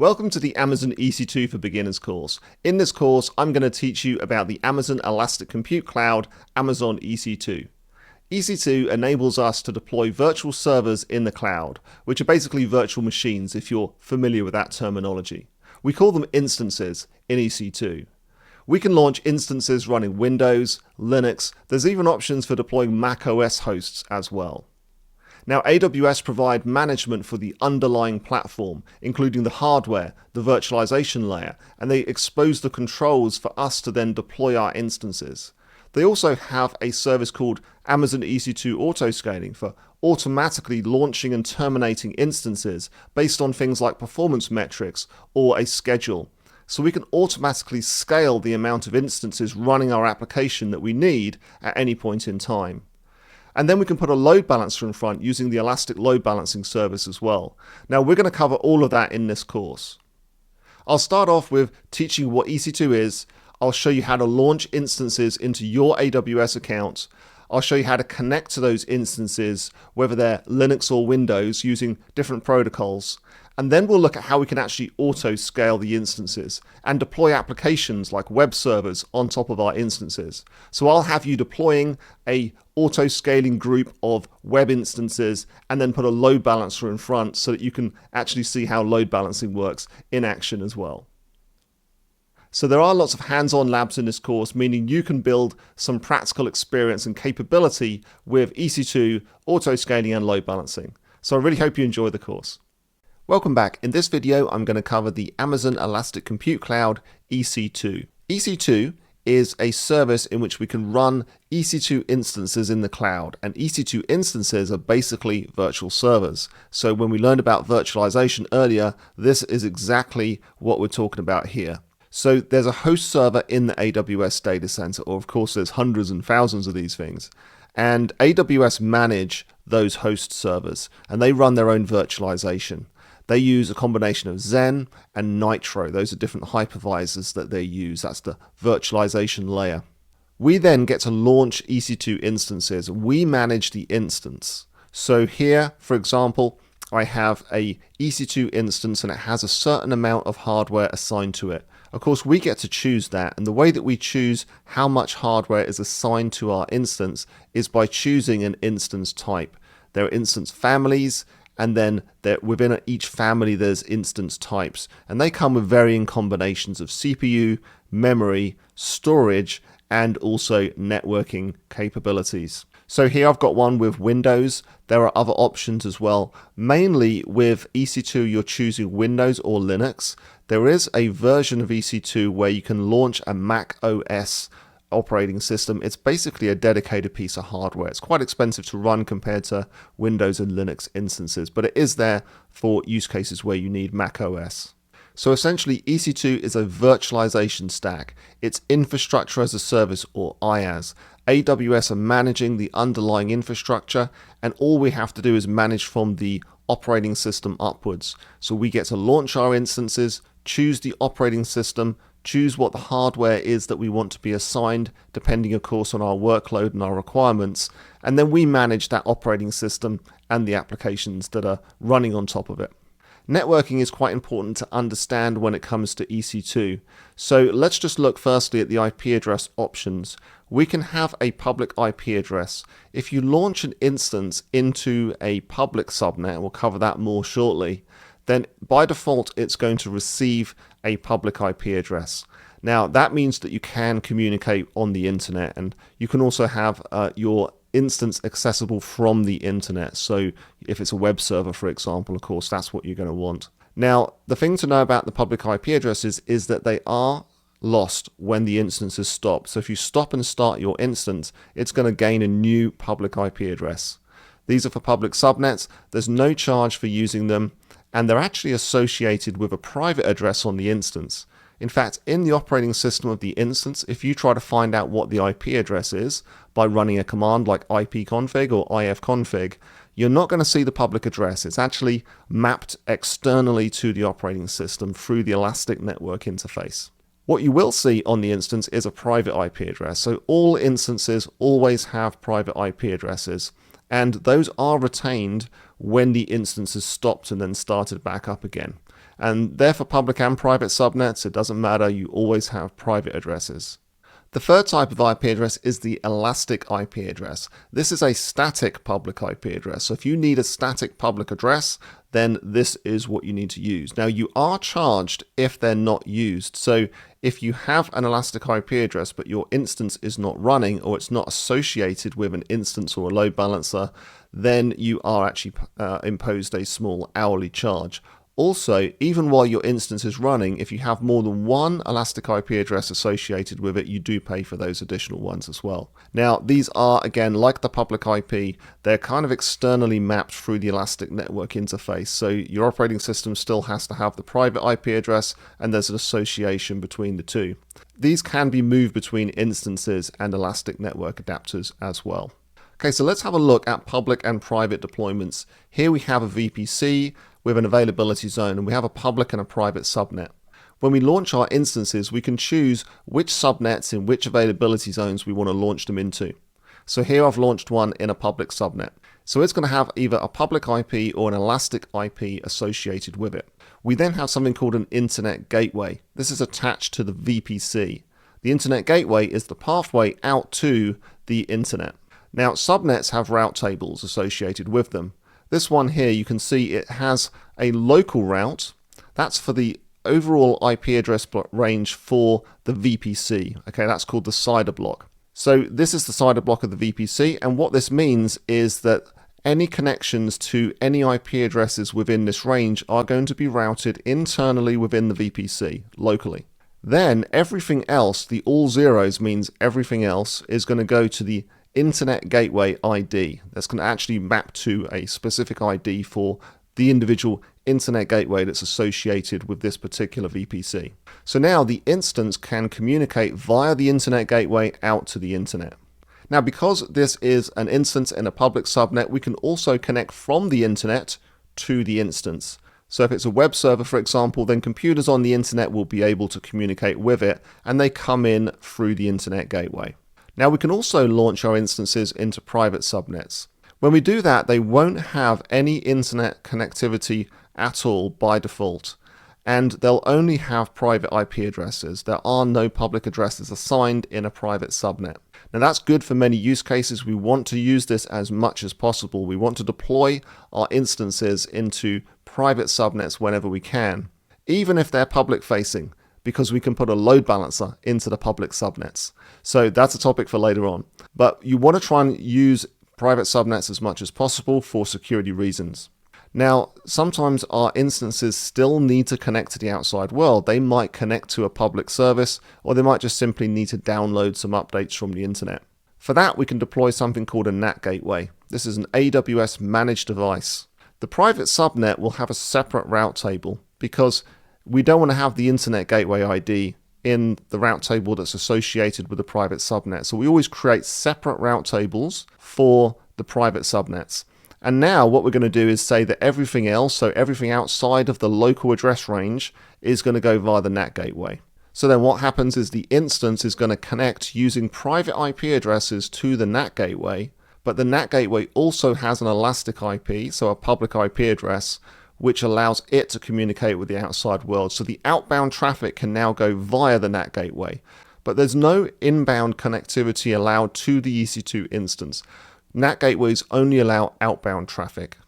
Welcome to the Amazon EC2 for Beginners course. In this course, I'm going to teach you about the Amazon Elastic Compute Cloud, Amazon EC2. EC2 enables us to deploy virtual servers in the cloud, which are basically virtual machines if you're familiar with that terminology. We call them instances in EC2. We can launch instances running Windows, Linux. There's even options for deploying Mac OS hosts as well. Now, AWS provide management for the underlying platform, including the hardware, the virtualization layer, and they expose the controls for us to then deploy our instances. They also have a service called Amazon EC2 Autoscaling for automatically launching and terminating instances based on things like performance metrics or a schedule. So we can automatically scale the amount of instances running our application that we need at any point in time. And then we can put a load balancer in front using the Elastic Load Balancing service as well. Now we're going to cover all of that in this course. I'll start off with teaching what EC2 is. I'll show you how to launch instances into your AWS account. I'll show you how to connect to those instances, whether they're Linux or Windows, using different protocols. And then we'll look at how we can actually auto-scale the instances and deploy applications like web servers on top of our instances. So I'll have you deploying a auto-scaling group of web instances and then put a load balancer in front so that you can actually see how load balancing works in action as well. So there are lots of hands-on labs in this course, meaning you can build some practical experience and capability with EC2, auto-scaling and load balancing. So I really hope you enjoy the course. Welcome back. In this video, I'm going to cover the Amazon Elastic Compute Cloud EC2. EC2 is a service in which we can run EC2 instances in the cloud, and EC2 instances are basically virtual servers. So when we learned about virtualization earlier, this is exactly what we're talking about here. So there's a host server in the AWS data center, or of course there's hundreds and thousands of these things. And AWS manage those host servers, and they run their own virtualization. They use a combination of Xen and Nitro. Those are different hypervisors that they use. That's the virtualization layer. We then get to launch EC2 instances. We manage the instance. So here, for example, I have a EC2 instance and it has a certain amount of hardware assigned to it. Of course, we get to choose that, and the way that we choose how much hardware is assigned to our instance is by choosing an instance type. There are instance families, and then within each family there's instance types, and they come with varying combinations of CPU, memory, storage, and also networking capabilities. So here I've got one with Windows. There are other options as well. Mainly with EC2 you're choosing Windows or Linux. There is a version of EC2 where you can launch a Mac OS operating system. It's basically a dedicated piece of hardware. It's quite expensive to run compared to Windows and Linux instances, but it is there for use cases where you need Mac OS. So essentially EC2 is a virtualization stack. It's infrastructure as a service, or IaaS. AWS are managing the underlying infrastructure, and all we have to do is manage from the operating system upwards. So we get to launch our instances, choose the operating system, choose what the hardware is that we want to be assigned, depending of course on our workload and our requirements, and then we manage that operating system and the applications that are running on top of it. Networking is quite important to understand when it comes to EC2. So let's just look firstly at the IP address options. We can have a public IP address. If you launch an instance into a public subnet, we'll cover that more shortly, then by default it's going to receive a public IP address. Now that means that you can communicate on the internet, and you can also have your instance accessible from the internet. So if it's a web server, for example, of course that's what you're going to want. Now the thing to know about the public IP addresses is that they are lost when the instance is stopped. So if you stop and start your instance, it's going to gain a new public IP address. These are for public subnets. There's no charge for using them, and they're actually associated with a private address on the instance. In fact, in the operating system of the instance, if you try to find out what the IP address is by running a command like ipconfig or ifconfig, you're not going to see the public address. It's actually mapped externally to the operating system through the Elastic Network interface. What you will see on the instance is a private IP address. So all instances always have private IP addresses, and those are retained when the instance is stopped and then started back up again. And they're for public and private subnets. It doesn't matter, you always have private addresses. The third type of IP address is the elastic IP address. This is a static public IP address. So if you need a static public address, then this is what you need to use. Now, you are charged if they're not used. So if you have an elastic IP address, but your instance is not running or it's not associated with an instance or a load balancer, then you are actually imposed a small hourly charge. Also, even while your instance is running, if you have more than one elastic IP address associated with it, you do pay for those additional ones as well. Now, these are, again, like the public IP, they're kind of externally mapped through the elastic network interface. So your operating system still has to have the private IP address, and there's an association between the two. These can be moved between instances and elastic network adapters as well. Okay, so let's have a look at public and private deployments. Here we have a VPC with an availability zone, and we have a public and a private subnet. When we launch our instances, we can choose which subnets in which availability zones we want to launch them into. So here I've launched one in a public subnet. So it's going to have either a public IP or an elastic IP associated with it. We then have something called an internet gateway. This is attached to the VPC. The internet gateway is the pathway out to the internet. Now, subnets have route tables associated with them. This one here, you can see it has a local route. That's for the overall IP address range for the VPC. Okay, that's called the CIDR block. So this is the CIDR block of the VPC, and what this means is that any connections to any IP addresses within this range are going to be routed internally within the VPC, locally. Then everything else, the all zeros means everything else, is going to go to the Internet Gateway ID. That's going to actually map to a specific ID for the individual Internet Gateway that's associated with this particular VPC. So now the instance can communicate via the Internet Gateway out to the Internet. Now, because this is an instance in a public subnet, we can also connect from the Internet to the instance. So if it's a web server, for example, then computers on the Internet will be able to communicate with it, and they come in through the Internet Gateway. Now, we can also launch our instances into private subnets. When we do that, they won't have any internet connectivity at all by default, and they'll only have private IP addresses. There are no public addresses assigned in a private subnet. Now, that's good for many use cases. We want to use this as much as possible. We want to deploy our instances into private subnets whenever we can, even if they're public facing, because we can put a load balancer into the public subnets. So that's a topic for later on. But you want to try and use private subnets as much as possible for security reasons. Now, sometimes our instances still need to connect to the outside world. They might connect to a public service, or they might just simply need to download some updates from the internet. For that, we can deploy something called a NAT gateway. This is an AWS managed device. The private subnet will have a separate route table because we don't want to have the Internet Gateway ID in the route table that's associated with the private subnet. So we always create separate route tables for the private subnets. And now what we're going to do is say that everything else, so everything outside of the local address range, is going to go via the NAT gateway. So then what happens is the instance is going to connect using private IP addresses to the NAT gateway, but the NAT gateway also has an elastic IP, so a public IP address, which allows it to communicate with the outside world. So the outbound traffic can now go via the NAT gateway, but there's no inbound connectivity allowed to the EC2 instance. NAT gateways only allow outbound traffic.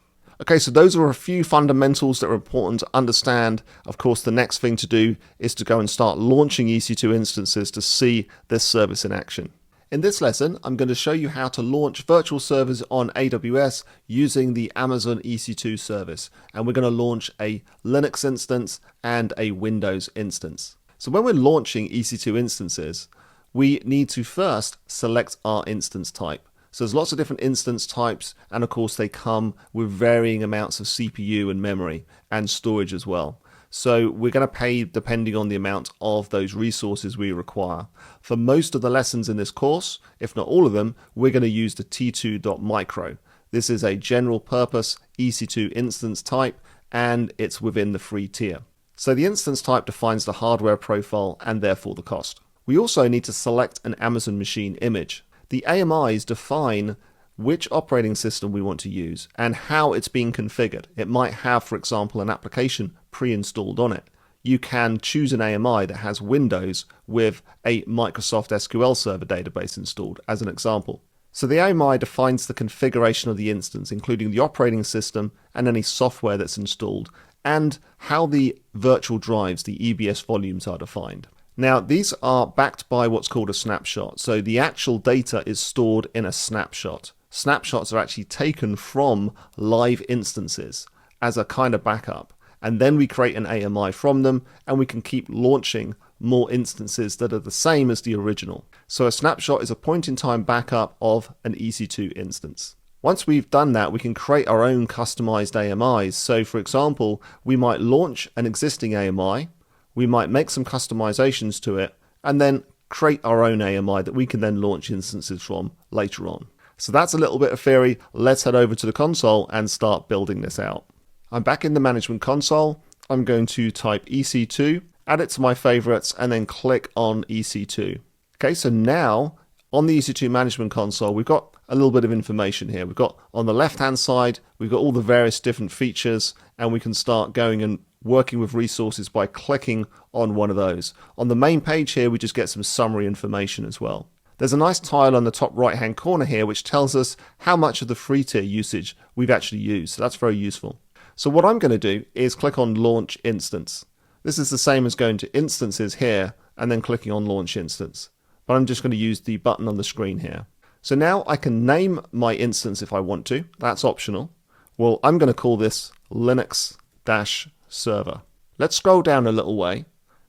Okay, so those are a few fundamentals that are important to understand. Of course, the next thing to do is to go and start launching EC2 instances to see this service in action. In this lesson, I'm going to show you how to launch virtual servers on AWS using the Amazon EC2 service. And we're going to launch a Linux instance and a Windows instance. So when we're launching EC2 instances, we need to first select our instance type. So there's lots of different instance types, and of course they come with varying amounts of CPU and memory and storage as well. So we're going to pay depending on the amount of those resources we require. For most of the lessons in this course, if not all of them, we're going to use the T2.micro. This is a general purpose EC2 instance type, and it's within the free tier. So the instance type defines the hardware profile and therefore the cost. We also need to select an Amazon machine image. The AMIs define which operating system we want to use and how it's being configured. It might have, for example, an application pre-installed on it. You can choose an AMI that has Windows with a Microsoft SQL Server database installed, as an example. So the AMI defines the configuration of the instance, including the operating system and any software that's installed, and how the virtual drives, the EBS volumes, are defined. Now, these are backed by what's called a snapshot. So the actual data is stored in a snapshot. Snapshots are actually taken from live instances as a kind of backup. And then we create an AMI from them, and we can keep launching more instances that are the same as the original. So a snapshot is a point-in-time backup of an EC2 instance. Once we've done that, we can create our own customized AMIs. So for example, we might launch an existing AMI, we might make some customizations to it, and then create our own AMI that we can then launch instances from later on. So that's a little bit of theory. Let's head over to the console and start building this out. I'm back in the management console. I'm going to type EC2, add it to my favorites, and then click on EC2. Okay, so now on the EC2 management console, we've got a little bit of information here. We've got on the left-hand side, we've got all the various different features, and we can start going and working with resources by clicking on one of those. On the main page here, we just get some summary information as well. There's a nice tile on the top right-hand corner here, which tells us how much of the free tier usage we've actually used. So that's very useful. So what I'm going to do is click on Launch Instance. This is the same as going to Instances here and then clicking on Launch Instance. But I'm just going to use the button on the screen here. So now I can name my instance if I want to. That's optional. Well, I'm going to call this Linux-Server. Let's scroll down a little way.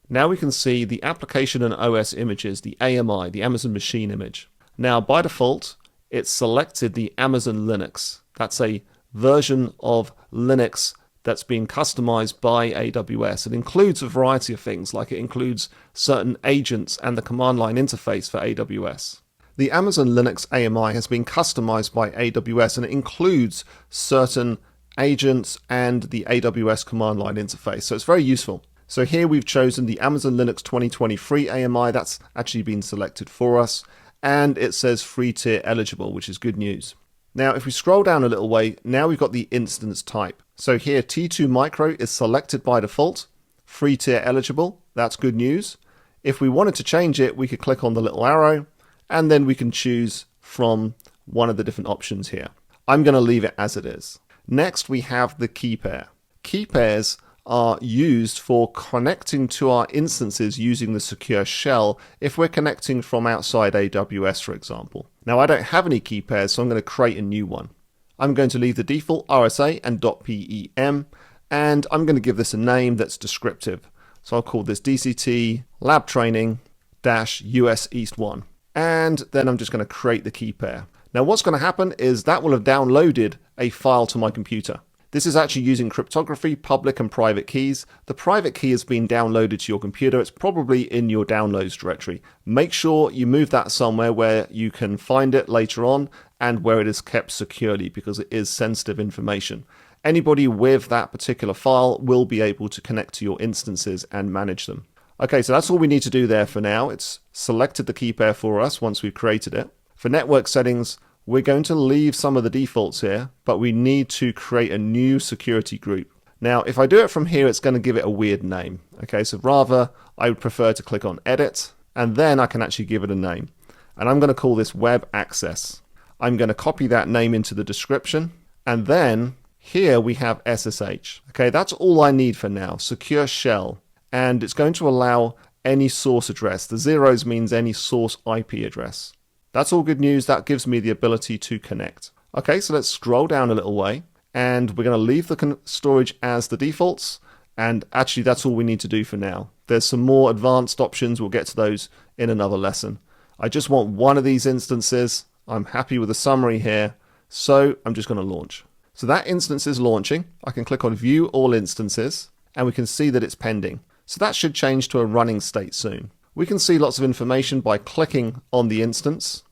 Now we can see the application and OS images, the AMI, the Amazon Machine image. Now by default, it's selected the Amazon Linux. That's a version of Linux that's been customized by AWS. It includes a variety of things, like it includes certain agents and the command line interface for AWS. The Amazon Linux AMI has been customized by AWS, and it includes certain agents and the AWS command line interface. So it's very useful. So here we've chosen the Amazon Linux 2023 AMI. That's actually been selected for us. And it says free tier eligible, which is good news. Now, if we scroll down a little way, now we've got the instance type. So here, T2 Micro is selected by default, free tier eligible. That's good news. If we wanted to change it, we could click on the little arrow, and then we can choose from one of the different options here. I'm going to leave it as it is. Next, we have the key pair. Key pairs are used for connecting to our instances using the secure shell if we're connecting from outside AWS, for example. Now, I don't have any key pairs, so I'm going to create a new one. I'm going to leave the default RSA and .pem, and I'm going to give this a name that's descriptive. So I'll call this DCT Lab Training -US East 1. And then I'm just going to create the key pair. Now, what's going to happen is that will have downloaded a file to my computer. This is actually using cryptography, public and private keys. The private key has been downloaded to your computer. It's probably in your downloads directory. Make sure you move that somewhere where you can find it later on and where it is kept securely, because it is sensitive information. Anybody with that particular file will be able to connect to your instances and manage them. Okay, so that's all we need to do there for now. It's selected the key pair for us once we've created it. For network settings, we're going to leave some of the defaults here, but we need to create a new security group. Now, if I do it from here, it's going to give it a weird name. Okay, so rather, I would prefer to click on Edit, and then I can actually give it a name. And I'm going to call this Web Access. I'm going to copy that name into the description, and then here we have SSH. Okay, that's all I need for now, secure shell. And it's going to allow any source address. The zeros means any source IP address. That's all good news. That gives me the ability to connect. Okay, so let's scroll down a little way, and we're going to leave the storage as the defaults. And actually, that's all we need to do for now. There's some more advanced options. We'll get to those in another lesson. I just want one of these instances. I'm happy with the summary here, so I'm just going to launch. So that instance is launching. I can click on View All Instances, and we can see that it's pending. So that should change to a running state soon. We can see lots of information by clicking on the instance.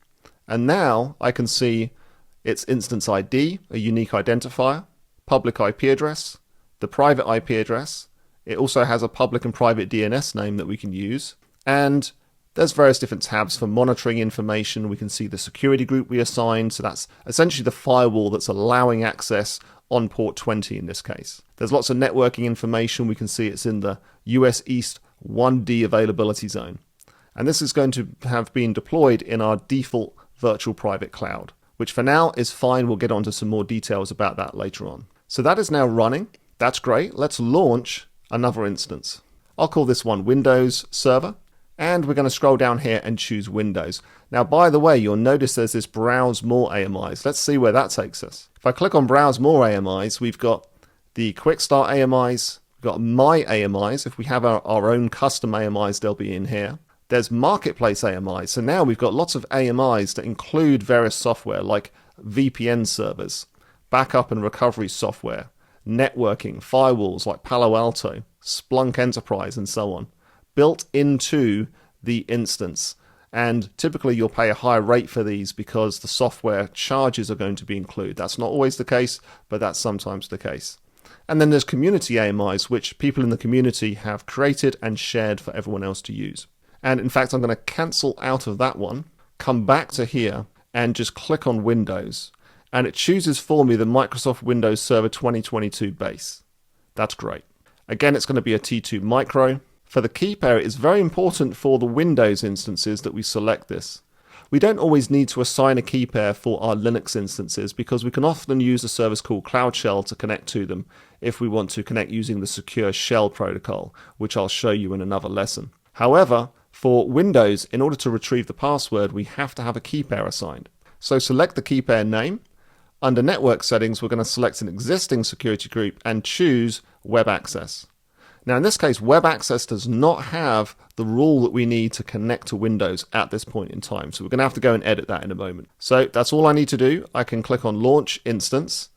And now I can see its instance ID, a unique identifier, public IP address, the private IP address. It also has a public and private DNS name that we can use. And there's various different tabs for monitoring information. We can see the security group we assigned. So that's essentially the firewall that's allowing access on port 20 in this case. There's lots of networking information. We can see it's in the US East 1D availability zone. And this is going to have been deployed in our default virtual private cloud, which for now is fine. We'll get onto some more details about that later on. So that is now running. That's great. Let's launch another instance. I'll call this one Windows Server. And we're going to scroll down here and choose Windows. Now, by the way, you'll notice there's this Browse More AMIs. Let's see where that takes us. If I click on Browse More AMIs, we've got the Quick Start AMIs, we've got My AMIs. If we have our own custom AMIs, they'll be in here. There's Marketplace AMIs. So now we've got lots of AMIs that include various software like VPN servers, backup and recovery software, networking, firewalls like Palo Alto, Splunk Enterprise, and so on, built into the instance. And typically you'll pay a higher rate for these because the software charges are going to be included. That's not always the case, but that's sometimes the case. And then there's community AMIs, which people in the community have created and shared for everyone else to use. And in fact, I'm going to cancel out of that one, come back to here and just click on Windows. And it chooses for me the Microsoft Windows Server 2022 base. That's great. Again, it's going to be a T2 Micro. For the key pair, it's very important for the Windows instances that we select this. We don't always need to assign a key pair for our Linux instances because we can often use a service called Cloud Shell to connect to them if we want to connect using the secure shell protocol, which I'll show you in another lesson. However, for Windows, in order to retrieve the password, we have to have a key pair assigned. So select the key pair name. Under Network Settings, we're going to select an existing security group and choose Web Access. Now in this case, Web Access does not have the rule that we need to connect to Windows at this point in time. So we're going to have to go and edit that in a moment. So that's all I need to do. I can click on Launch Instance,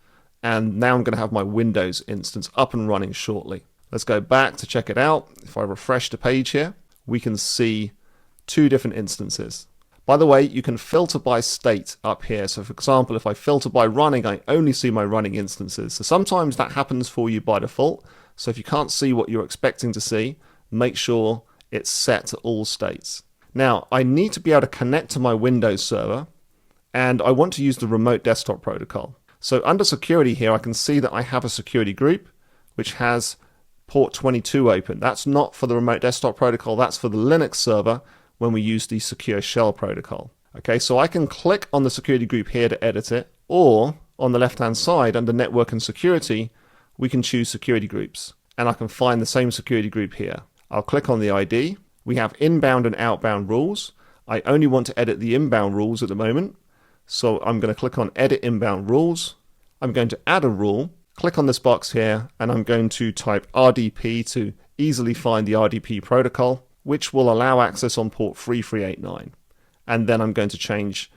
and now I'm going to have my Windows instance up and running shortly. Let's go back to check it out. If I refresh the page here, we can see two different instances. By the way, you can filter by state up here. So for example, if I filter by running, I only see my running instances. So sometimes that happens for you by default. So if you can't see what you're expecting to see, make sure it's set to all states. Now, I need to be able to connect to my Windows server, and I want to use the remote desktop protocol. So under security here, I can see that I have a security group, which has port 22 open. That's not for the remote desktop protocol, that's for the Linux server when we use the secure shell protocol. Okay, so I can click on the security group here to edit it, or on the left-hand side under network and security, we can choose security groups, and I can find the same security group here. I'll click on the ID. We have inbound and outbound rules. I only want to edit the inbound rules at the moment, so I'm going to click on Edit Inbound Rules. I'm going to add a rule, click on this box here, and I'm going to type RDP to easily find the RDP protocol, which will allow access on port 3389. And then I'm going to change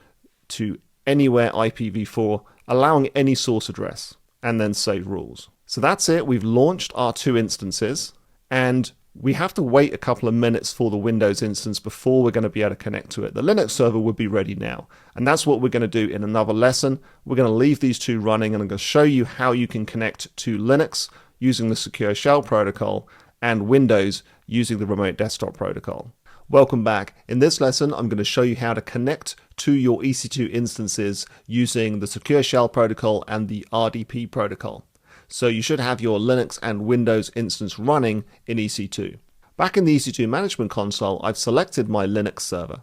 to Anywhere IPv4, allowing any source address, and then Save Rules. So that's it. We've launched our two instances, and we have to wait a couple of minutes for the Windows instance before we're going to be able to connect to it. The Linux server would be ready now, and that's what we're going to do in another lesson. We're going to leave these two running, and I'm going to show you how you can connect to Linux using the secure shell protocol and Windows using the remote desktop protocol. Welcome back. In this lesson, I'm going to show you how to connect to your EC2 instances using the secure shell protocol and the RDP protocol. So you should have your Linux and Windows instance running in EC2. Back in the EC2 management console, I've selected my Linux server.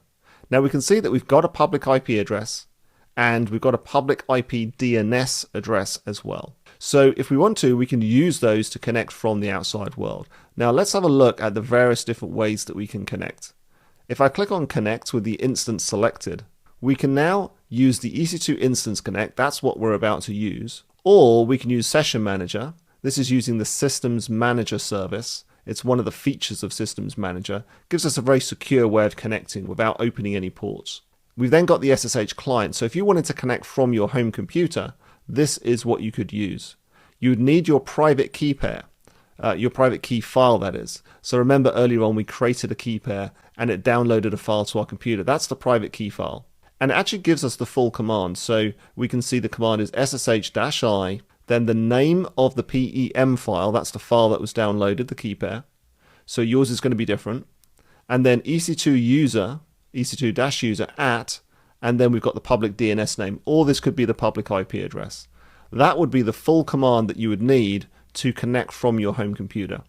Now we can see that we've got a public IP address and we've got a public IP DNS address as well. So if we want to, we can use those to connect from the outside world. Now let's have a look at the various different ways that we can connect. If I click on Connect with the instance selected, we can now use the EC2 Instance Connect. That's what we're about to use. Or we can use Session Manager. This is using the Systems Manager service. It's one of the features of Systems Manager. It gives us a very secure way of connecting without opening any ports. We've then got the SSH client. So if you wanted to connect from your home computer, this is what you could use. You would need your private key pair, your private key file, that is. So remember earlier on we created a key pair and it downloaded a file to our computer. That's the private key file. And it actually gives us the full command. So we can see the command is ssh-i, then the name of the PEM file, that's the file that was downloaded, the key pair. So yours is going to be different. And then EC2 user, EC2-user at, and then we've got the public DNS name. Or this could be the public IP address. That would be the full command that you would need to connect from your home computer.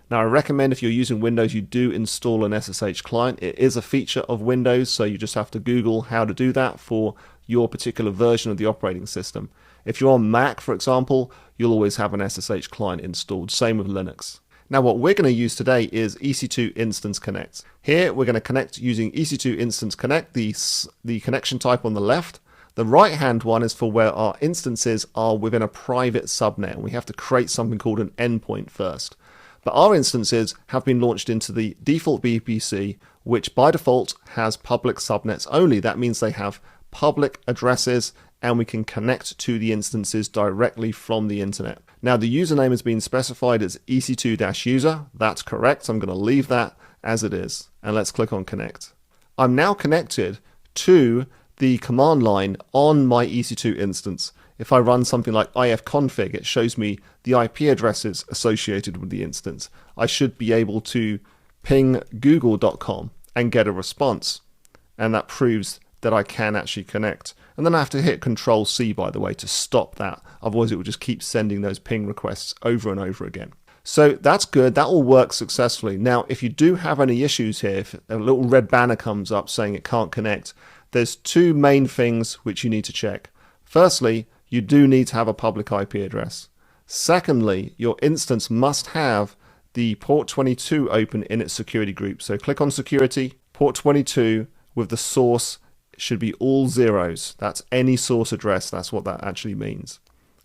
Now, I recommend if you're using Windows, you do install an SSH client. It is a feature of Windows, so you just have to Google how to do that for your particular version of the operating system. If you're on Mac, for example, you'll always have an SSH client installed. Same with Linux. Now, what we're going to use today is EC2 Instance Connect. Here, we're going to connect using EC2 Instance Connect, the connection type on the left. The right-hand one is for where our instances are within a private subnet, and we have to create something called an endpoint first. But our instances have been launched into the default VPC, which by default has public subnets only. That means they have public addresses, and we can connect to the instances directly from the internet. Now, the username has been specified as EC2-user. That's correct. I'm going to leave that as it is. And let's click on connect. I'm now connected to the command line on my EC2 instance. If I run something like ifconfig, it shows me the IP addresses associated with the instance. I should be able to ping google.com and get a response. And that proves that I can actually connect. And then I have to hit Control-C, by the way, to stop that. Otherwise, it will just keep sending those ping requests over and over again. So that's good. That will work successfully. Now, if you do have any issues here, if a little red banner comes up saying it can't connect, there's two main things which you need to check. Firstly, you do need to have a public IP address. Secondly, your instance must have the port 22 open in its security group. So click on security, port 22 with the source should be all zeros. That's any source address. That's what that actually means.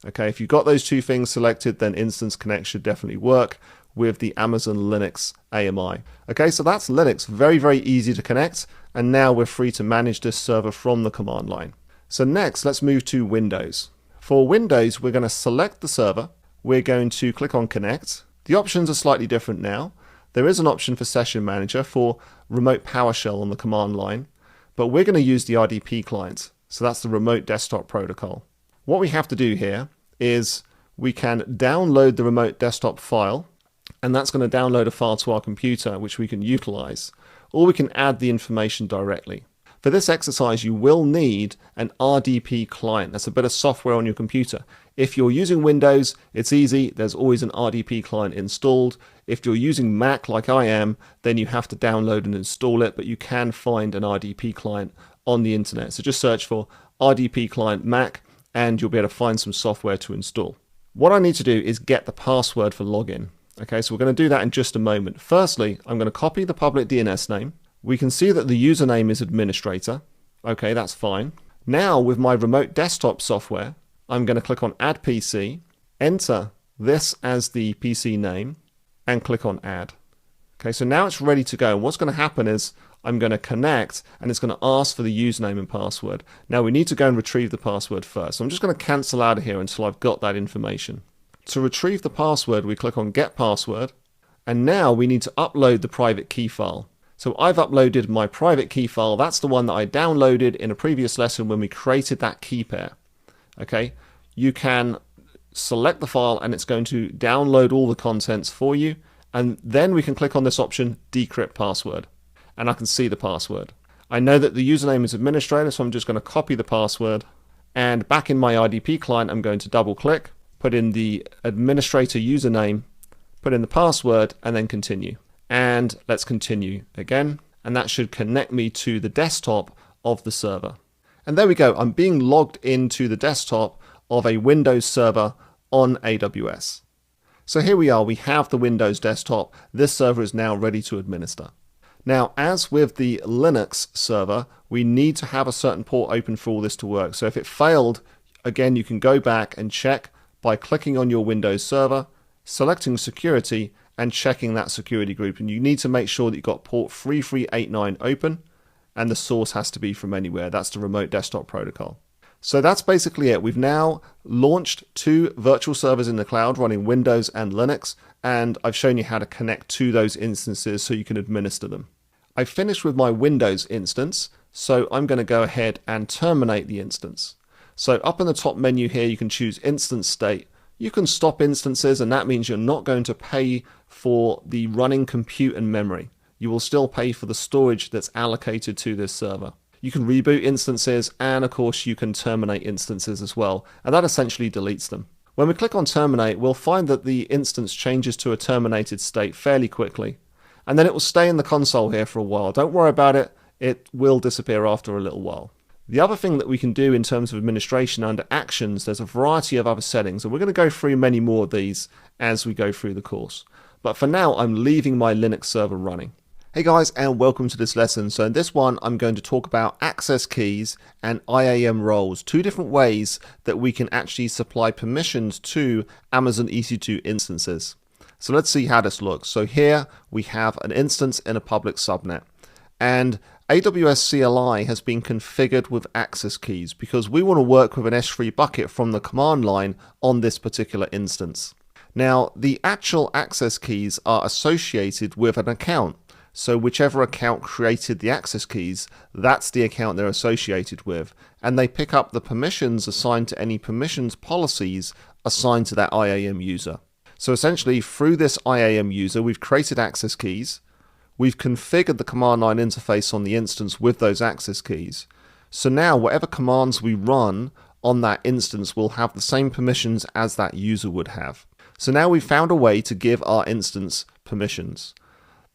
Okay, if you've got those two things selected, then Instance Connect should definitely work with the Amazon Linux AMI. Okay, so that's Linux. Very, very easy to connect. And now we're free to manage this server from the command line. So next, let's move to Windows. For Windows, we're going to select the server. We're going to click on Connect. The options are slightly different now. There is an option for Session Manager for remote PowerShell on the command line. But we're going to use the RDP client. So that's the Remote Desktop Protocol. What we have to do here is we can download the remote desktop file, and that's going to download a file to our computer, which we can utilize, or we can add the information directly. For this exercise, you will need an RDP client. That's a bit of software on your computer. If you're using Windows, it's easy. There's always an RDP client installed. If you're using Mac like I am, then you have to download and install it, but you can find an RDP client on the internet. So just search for RDP client Mac, and you'll be able to find some software to install. What I need to do is get the password for login. Okay, so we're going to do that in just a moment. Firstly, I'm going to copy the public DNS name. We can see that the username is administrator. Okay, that's fine. Now with my remote desktop software, I'm going to click on Add PC, enter this as the PC name, and click on Add. Okay, so now it's ready to go. And what's going to happen is I'm going to connect, and it's going to ask for the username and password. Now we need to go and retrieve the password first. So I'm just going to cancel out of here until I've got that information. To retrieve the password, we click on Get Password, and now we need to upload the private key file. So I've uploaded my private key file. That's the one that I downloaded in a previous lesson when we created that key pair. Okay, you can select the file and it's going to download all the contents for you. And then we can click on this option, Decrypt Password. And I can see the password. I know that the username is administrator, so I'm just going to copy the password. And back in my RDP client, I'm going to double click, put in the administrator username, put in the password, and then continue. And let's continue again. And that should connect me to the desktop of the server. And there we go. I'm being logged into the desktop of a Windows server on AWS. So here we are. We have the Windows desktop. This server is now ready to administer. Now, as with the Linux server, we need to have a certain port open for all this to work. So if it failed, again, you can go back and check by clicking on your Windows server, selecting security, and checking that security group. And you need to make sure that you've got port 3389 open, and the source has to be from anywhere. That's the Remote Desktop Protocol. So that's basically it. We've now launched 2 virtual servers in the cloud running Windows and Linux, and I've shown you how to connect to those instances so you can administer them. I've finished with my Windows instance, so I'm going to go ahead and terminate the instance. So up in the top menu here, you can choose Instance State. You can stop instances, and that means you're not going to pay for the running compute and memory. You will still pay for the storage that's allocated to this server. You can reboot instances, and of course you can terminate instances as well, and that essentially deletes them. When we click on terminate, we'll find that the instance changes to a terminated state fairly quickly, and then it will stay in the console here for a while. Don't worry about it, it will disappear after a little while. The other thing that we can do in terms of administration under actions, there's a variety of other settings, and we're going to go through many more of these as we go through the course. But for now, I'm leaving my Linux server running. Hey guys, and welcome to this lesson. So in this one, I'm going to talk about access keys and IAM roles, two different ways that we can actually supply permissions to Amazon EC2 instances. So let's see how this looks. So here we have an instance in a public subnet, and AWS CLI has been configured with access keys because we want to work with an S3 bucket from the command line on this particular instance. Now, the actual access keys are associated with an account. So whichever account created the access keys, that's the account they're associated with. And they pick up the permissions assigned to any permissions policies assigned to that IAM user. So essentially, through this IAM user, we've created access keys. We've configured the command line interface on the instance with those access keys. So now whatever commands we run on that instance will have the same permissions as that user would have. So now we've found a way to give our instance permissions.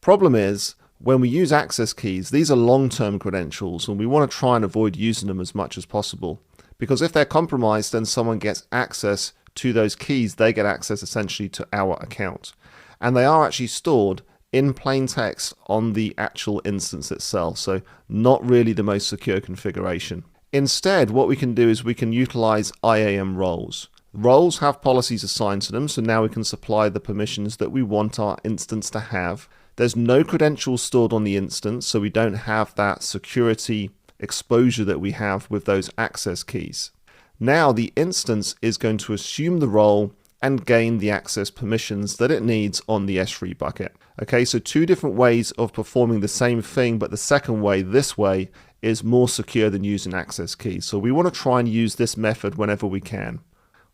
Problem is, when we use access keys, these are long-term credentials, and we want to try and avoid using them as much as possible. Because if they're compromised, then someone gets access to those keys, they get access essentially to our account. And they are actually stored in plain text on the actual instance itself, so not really the most secure configuration. Instead, what we can do is we can utilize IAM roles. Roles have policies assigned to them, so now we can supply the permissions that we want our instance to have. There's no credentials stored on the instance, so we don't have that security exposure that we have with those access keys. Now the instance is going to assume the role and gain the access permissions that it needs on the S3 bucket. Okay, so two different ways of performing the same thing, but the second way, this way, is more secure than using access keys. So we want to try and use this method whenever we can.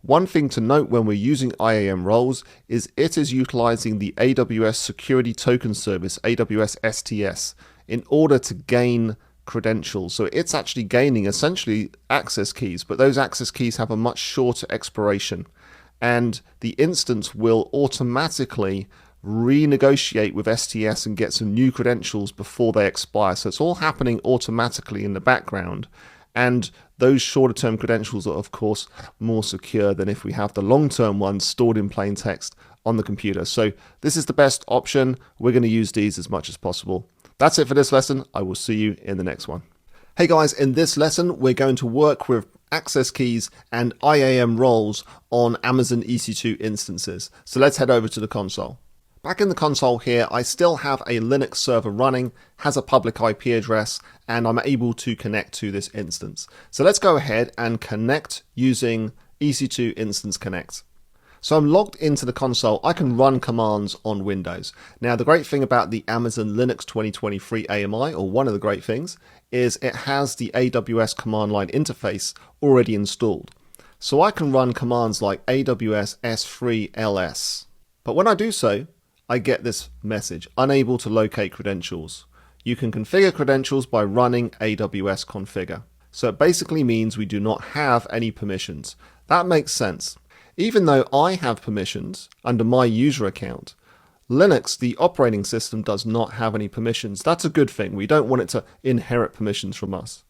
One thing to note when we're using IAM roles is it is utilizing the AWS Security Token Service, AWS STS, in order to gain credentials. So it's actually gaining essentially access keys, but those access keys have a much shorter expiration. And the instance will automatically renegotiate with STS and get some new credentials before they expire. So it's all happening automatically in the background. And those shorter term credentials are, of course, more secure than if we have the long-term ones stored in plain text on the computer. So this is the best option. We're going to use these as much as possible. That's it for this lesson. I will see you in the next one. Hey guys, in this lesson, we're going to work with access keys and IAM roles on Amazon EC2 instances. So let's head over to the console. Back in the console here, I still have a Linux server running, has a public IP address, and I'm able to connect to this instance. So let's go ahead and connect using EC2 Instance Connect. So I'm logged into the console. I can run commands on Windows. Now, the great thing about the Amazon Linux 2023 AMI, or one of the great things, is it has the AWS command line interface already installed. So I can run commands like AWS S3 LS. But when I do so, I get this message, unable to locate credentials. You can configure credentials by running AWS configure. So it basically means we do not have any permissions. That makes sense. Even though I have permissions under my user account, Linux, the operating system, does not have any permissions. That's a good thing. We don't want it to inherit permissions from us.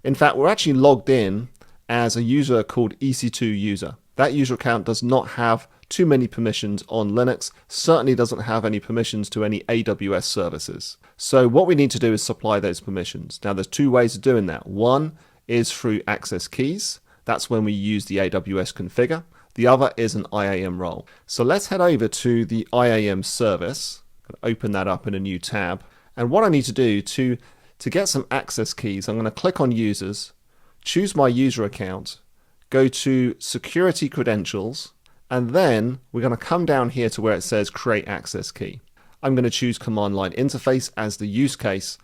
In fact, we're actually logged in as a user called EC2 user. That user account does not have too many permissions on Linux, certainly doesn't have any permissions to any AWS services. So what we need to do is supply those permissions. Now there's two ways of doing that. One is through access keys. That's when we use the AWS configure. The other is an IAM role. So let's head over to the IAM service, open that up in a new tab. And what I need to do to get some access keys, I'm going to click on users, choose my user account, go to security credentials, and then we're going to come down here to where it says create access key. I'm going to choose command line interface as the use case.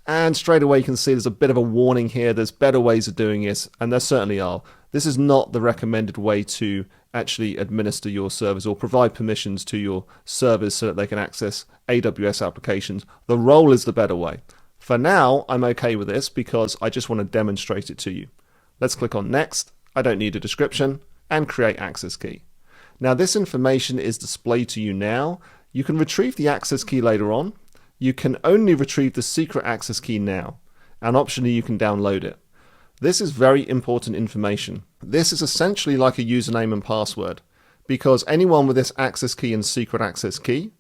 And straight away you can see there's a bit of a warning here. There's better ways of doing this, and there certainly are. This is not the recommended way to actually administer your servers or provide permissions to your servers so that they can access AWS applications. The role is the better way. For now, I'm okay with this because I just want to demonstrate it to you. Let's click on Next. I don't need a description, and create access key. Now this information is displayed to you now. You can retrieve the access key later on. You can only retrieve the secret access key now, and optionally you can download it. This is very important information. This is essentially like a username and password, because anyone with this access key and secret access key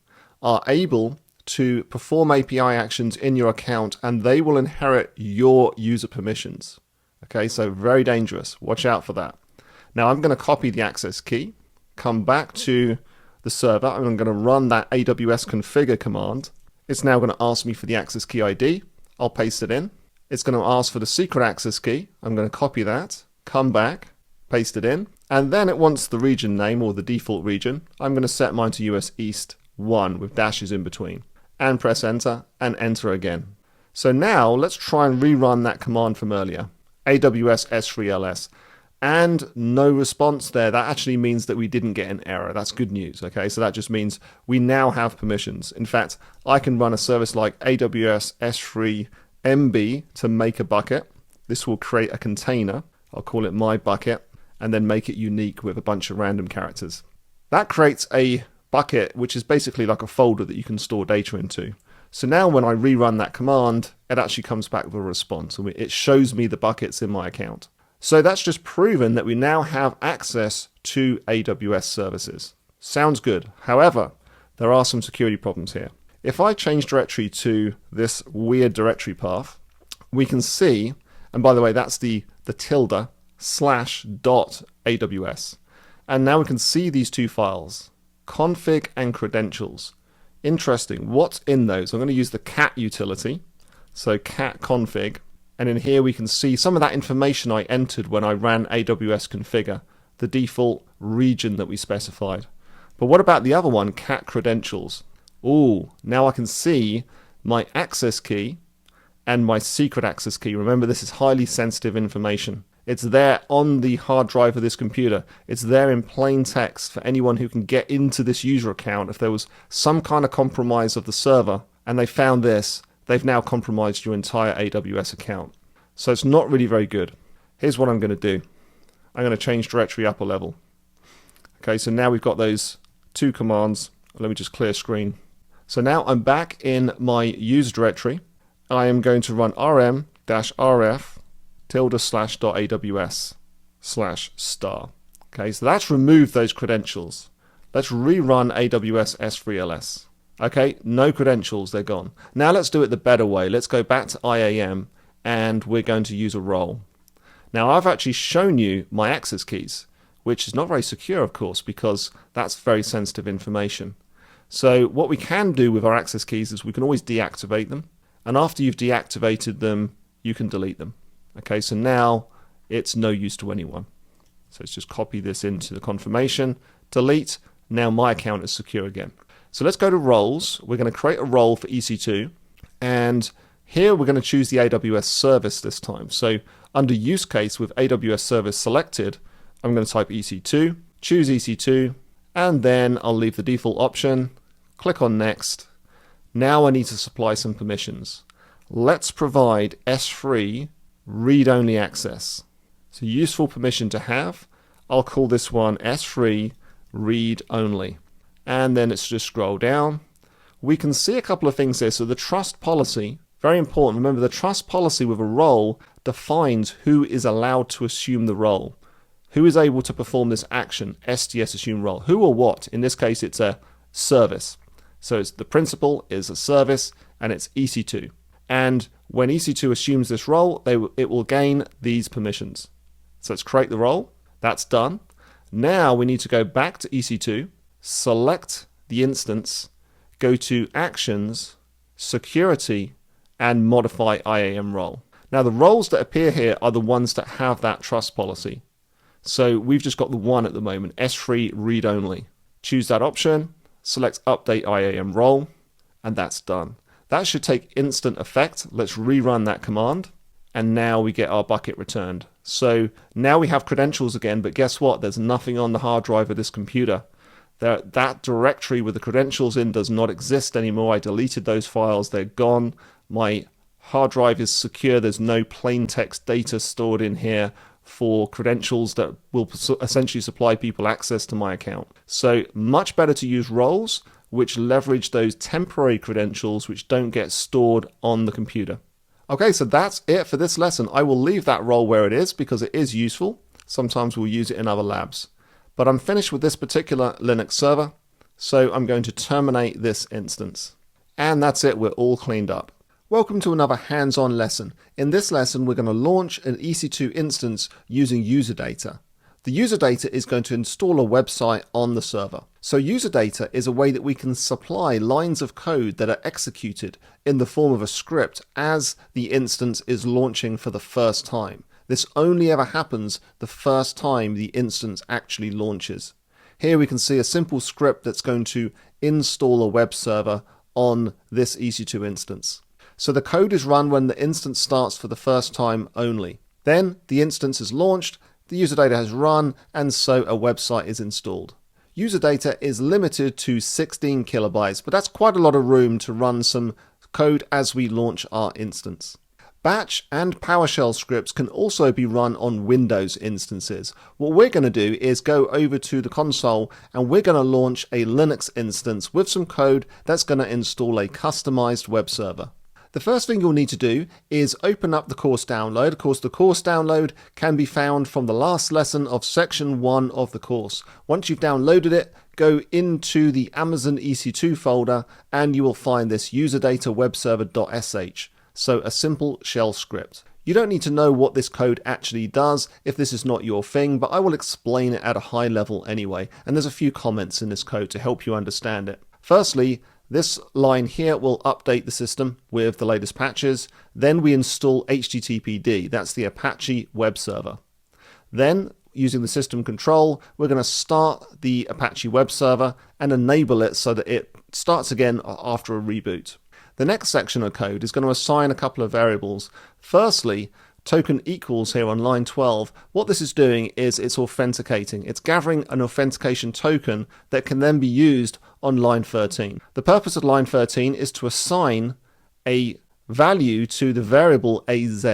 are able to perform API actions in your account, and they will inherit your user permissions. Okay, so very dangerous. Watch out for that. Now I'm going to copy the access key, come back to the server, and I'm going to run that AWS configure command. It's now going to ask me for the access key ID. I'll paste it in. It's going to ask for the secret access key. I'm going to copy that, come back, paste it in, and then it wants the region name or the default region. I'm going to set mine to US East 1 with dashes in between, and press enter, and enter again. So now let's try and rerun that command from earlier, AWS S3LS, and no response there. That actually means that we didn't get an error. That's good news. Okay, so that just means we now have permissions. In fact, I can run a service like AWS S3 MB to make a bucket. This will create a container. I'll call it my bucket, and then make it unique with a bunch of random characters. That creates a bucket, which is basically like a folder that you can store data into. So now when I rerun that command, it actually comes back with a response, and it shows me the buckets in my account. So that's just proven that we now have access to AWS services. Sounds good. However, there are some security problems here. If I change directory to this weird directory path, we can see, and by the way, that's the tilde /.aws. And now we can see these two files, config and credentials. Interesting. What's in those? I'm going to use the cat utility. So cat config. And in here we can see some of that information I entered when I ran AWS configure, the default region that we specified. But what about the other one, cat credentials? Ooh, now I can see my access key and my secret access key. Remember, this is highly sensitive information. It's there on the hard drive of this computer. It's there in plain text for anyone who can get into this user account. If there was some kind of compromise of the server and they found this, they've now compromised your entire AWS account. So it's not really very good. Here's what I'm going to do. I'm going to change directory up a level. Okay, so now we've got those two commands. Let me just clear screen. So now I'm back in my user directory. I am going to run rm-rf /.aws/star. Okay, so that's removed those credentials. Let's rerun AWS S3LS. Okay, no credentials, they're gone. Now let's do it the better way. Let's go back to IAM, and we're going to use a role. Now I've actually shown you my access keys, which is not very secure, of course, because that's very sensitive information. So what we can do with our access keys is we can always deactivate them, and after you've deactivated them, you can delete them. Okay, so now it's no use to anyone. So let's just copy this into the confirmation, delete. Now my account is secure again. So let's go to roles. We're going to create a role for EC2, and here we're going to choose the AWS service this time. So under use case with AWS service selected, I'm going to type EC2, choose EC2, and then I'll leave the default option, click on next. Now I need to supply some permissions. Let's provide S3 read-only access. It's a useful permission to have. I'll call this one S3 read-only. And then let's just scroll down. We can see a couple of things here. So the trust policy, very important. Remember, the trust policy with a role defines who is allowed to assume the role. Who is able to perform this action, STS assume role. Who or what? In this case, it's a service. So it's the principal is a service, and it's EC2. And when EC2 assumes this role, it will gain these permissions. So let's create the role. That's done. Now we need to go back to EC2, select the instance, go to Actions, Security, and modify IAM role. Now the roles that appear here are the ones that have that trust policy. So we've just got the one at the moment, S3 read only. Choose that option, select Update IAM role, and that's done. That should take instant effect. Let's rerun that command, and now we get our bucket returned. So now we have credentials again, but guess what? There's nothing on the hard drive of this computer. That directory with the credentials in does not exist anymore. I deleted those files. They're gone. My Hard drive is secure. There's no plain text data stored in here for credentials that will essentially supply people access to my account. So much better to use roles which leverage those temporary credentials which don't get stored on the computer. Okay, so that's it for this lesson. I will leave that role where it is because it is useful. Sometimes we'll use it in other labs. But I'm finished with this particular Linux server, so I'm going to terminate this instance. And that's it, we're all cleaned up. Welcome to another hands-on lesson. In this lesson, we're going to launch an EC2 instance using user data. The user data is going to install a website on the server. So user data is a way that we can supply lines of code that are executed in the form of a script as the instance is launching for the first time. This only ever happens the first time the instance actually launches. Here we can see a simple script that's going to install a web server on this EC2 instance. So the code is run when the instance starts for the first time only. Then the instance is launched, the user data has run, and so a website is installed. User data is limited to 16 kilobytes, but that's quite a lot of room to run some code as we launch our instance. Batch and PowerShell scripts can also be run on Windows instances. What we're going to do is go over to the console and we're going to launch a Linux instance with some code that's going to install a customized web server. The first thing you'll need to do is open up the course download. Of course, the course download can be found from the last lesson of section 1 of the course. Once you've downloaded it, go into the Amazon EC2 folder and you will find this userdata-webserver.sh. So a simple shell script. You don't need to know what this code actually does if this is not your thing, but I will explain it at a high level anyway. And there's a few comments in this code to help you understand it. Firstly, this line here will update the system with the latest patches. Then we install HTTPD, that's the Apache web server. Then, using the system control, we're going to start the Apache web server and enable it so that it starts again after a reboot. The next section of code is going to assign a couple of variables. Firstly, token equals here on line 12. What this is doing is it's authenticating. It's gathering an authentication token that can then be used on line 13. The purpose of line 13 is to assign a value to the variable AZ.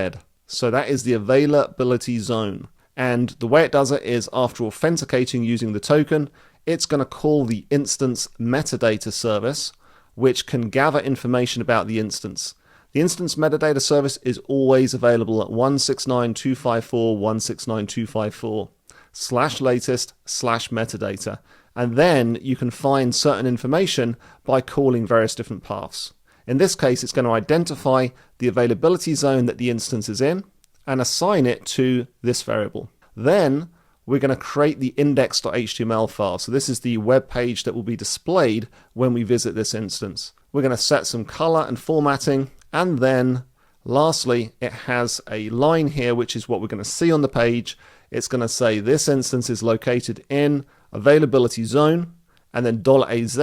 So that is the availability zone. And the way it does it is after authenticating using the token, it's going to call the instance metadata service, which can gather information about the instance. The instance metadata service is always available at 169.254.169.254/latest/metadata. And then you can find certain information by calling various different paths. In this case, it's going to identify the availability zone that the instance is in and assign it to this variable. Then we're going to create the index.html file. So this is the web page that will be displayed when we visit this instance. We're going to set some color and formatting. And then lastly, it has a line here, which is what we're going to see on the page. It's going to say this instance is located in availability zone, and then $AZ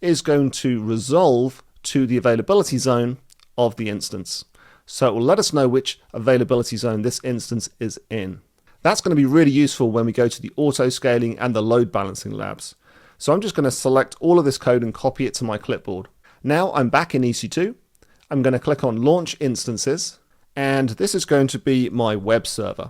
is going to resolve to the availability zone of the instance. So it will let us know which availability zone this instance is in. That's going to be really useful when we go to the auto scaling and the load balancing labs. So I'm just going to select all of this code and copy it to my clipboard. Now I'm back in EC2. I'm going to click on Launch Instances, and this is going to be my web server.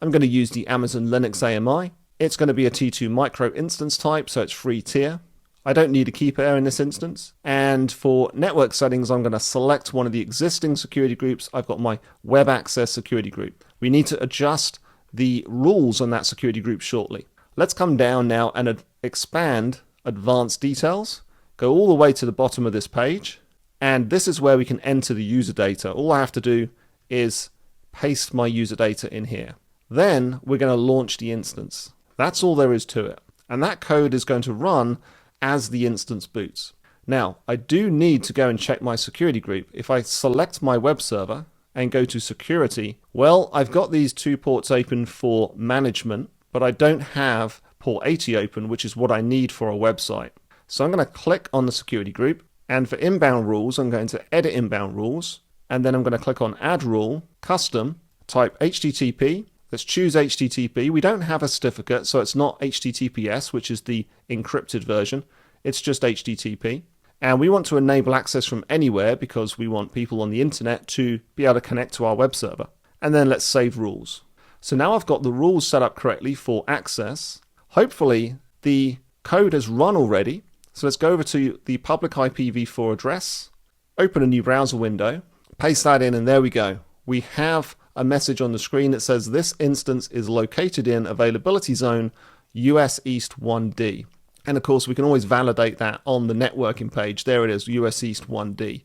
I'm going to use the Amazon Linux AMI. It's going to be a T2 micro instance type, so it's free tier. I don't need a key pair in this instance. And for network settings, I'm going to select one of the existing security groups. I've got my web access security group. We need to adjust the rules on that security group shortly. Let's come down now and expand advanced details. Go all the way to the bottom of this page. And this is where we can enter the user data. All I have to do is paste my user data in here. Then we're going to launch the instance. That's all there is to it. And that code is going to run as the instance boots. Now, I do need to go and check my security group. If I select my web server and go to security, well, I've got these two ports open for management, but I don't have port 80 open, which is what I need for a website. So I'm going to click on the security group. And for inbound rules, I'm going to edit inbound rules. And then I'm going to click on add rule, custom, type HTTP. Let's choose HTTP. We don't have a certificate, so it's not HTTPS, which is the encrypted version. It's just HTTP. And we want to enable access from anywhere because we want people on the internet to be able to connect to our web server. And then let's save rules. So now I've got the rules set up correctly for access. Hopefully the code has run already. So let's go over to the public IPv4 address, open a new browser window, paste that in, and there we go. We have a message on the screen that says this instance is located in availability zone US East 1D. And of course, we can always validate that on the networking page. There it is, US East 1D.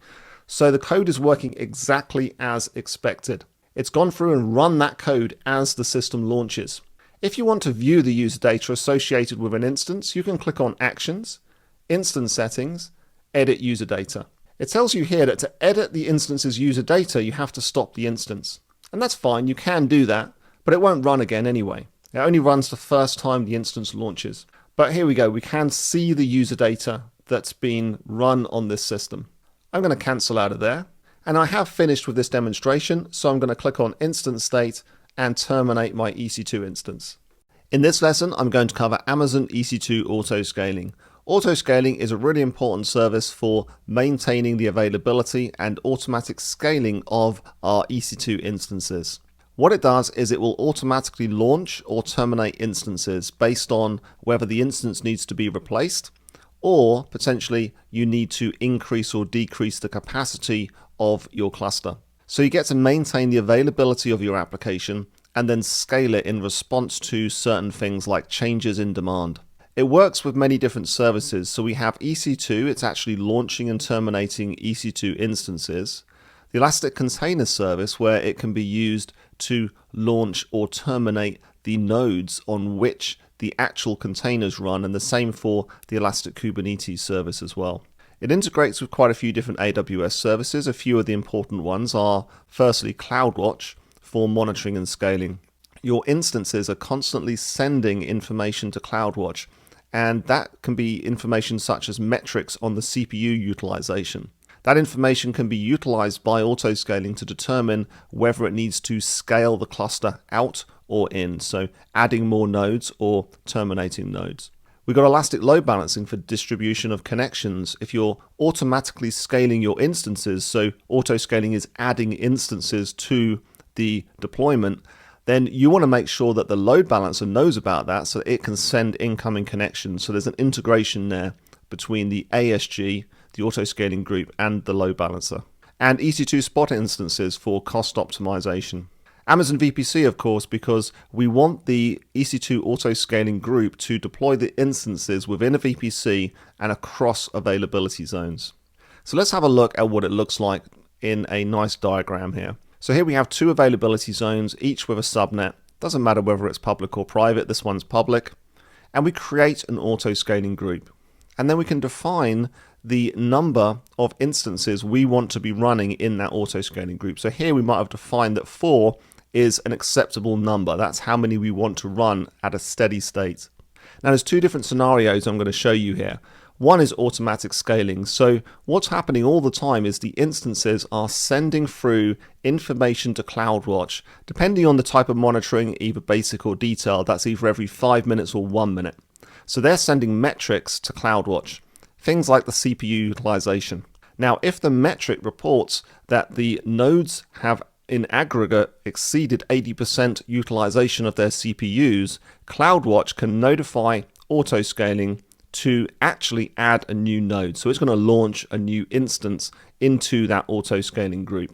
So the code is working exactly as expected. It's gone through and run that code as the system launches. If you want to view the user data associated with an instance, you can click on Actions, Instance Settings, Edit User Data. It tells you here that to edit the instance's user data, you have to stop the instance. And that's fine, you can do that, but it won't run again anyway. It only runs the first time the instance launches. But here we go, we can see the user data that's been run on this system. I'm going to cancel out of there. And I have finished with this demonstration, so I'm going to click on Instance State and terminate my EC2 instance. In this lesson, I'm going to cover Amazon EC2 Autoscaling. Autoscaling is a really important service for maintaining the availability and automatic scaling of our EC2 instances. What it does is it will automatically launch or terminate instances based on whether the instance needs to be replaced or potentially you need to increase or decrease the capacity of your cluster. So you get to maintain the availability of your application and then scale it in response to certain things like changes in demand. It works with many different services. So we have EC2, it's actually launching and terminating EC2 instances. The Elastic Container Service, where it can be used to launch or terminate the nodes on which the actual containers run, and the same for the Elastic Kubernetes service as well. It integrates with quite a few different AWS services. A few of the important ones are, firstly, CloudWatch for monitoring and scaling. Your instances are constantly sending information to CloudWatch, and that can be information such as metrics on the CPU utilization. That information can be utilized by autoscaling to determine whether it needs to scale the cluster out or in, so adding more nodes or terminating nodes. We've got elastic load balancing for distribution of connections. If you're automatically scaling your instances, so autoscaling is adding instances to the deployment, then you want to make sure that the load balancer knows about that so that it can send incoming connections. So there's an integration there between the ASG, the autoscaling group, and the load balancer. And EC2 spot instances for cost optimization. Amazon VPC, of course, because we want the EC2 autoscaling group to deploy the instances within a VPC and across availability zones. So let's have a look at what it looks like in a nice diagram here. So here we have two availability zones, each with a subnet. Doesn't matter whether it's public or private, this one's public. And we create an autoscaling group. And then we can define the number of instances we want to be running in that autoscaling group. So here we might have defined that 4 is an acceptable number. That's how many we want to run at a steady state. Now there's two different scenarios I'm going to show you here. One is automatic scaling. So what's happening all the time is the instances are sending through information to CloudWatch, depending on the type of monitoring, either basic or detailed. That's either every 5 minutes or 1 minute. So they're sending metrics to CloudWatch, things like the CPU utilization. Now, if the metric reports that the nodes have in aggregate exceeded 80% utilization of their CPUs, CloudWatch can notify autoscaling to actually add a new node. So it's going to launch a new instance into that autoscaling group.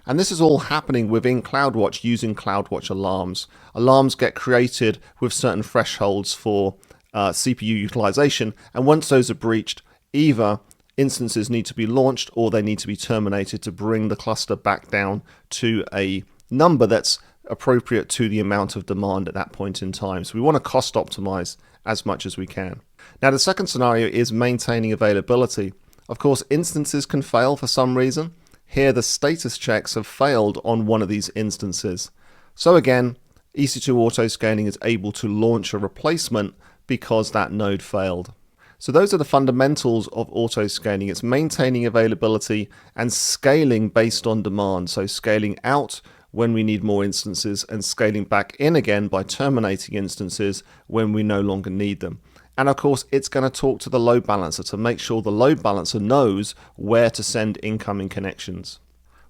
And this is all happening within CloudWatch using CloudWatch alarms. Alarms get created with certain thresholds for CPU utilization, and once those are breached, either instances need to be launched or they need to be terminated to bring the cluster back down to a number that's appropriate to the amount of demand at that point in time. So we want to cost optimize as much as we can. Now the second scenario is maintaining availability. Of course, instances can fail for some reason. Here the status checks have failed on one of these instances. So again, EC2 autoscaling is able to launch a replacement because that node failed. So those are the fundamentals of autoscaling. It's maintaining availability and scaling based on demand. So scaling out when we need more instances and scaling back in again by terminating instances when we no longer need them. And of course, it's going to talk to the load balancer to make sure the load balancer knows where to send incoming connections.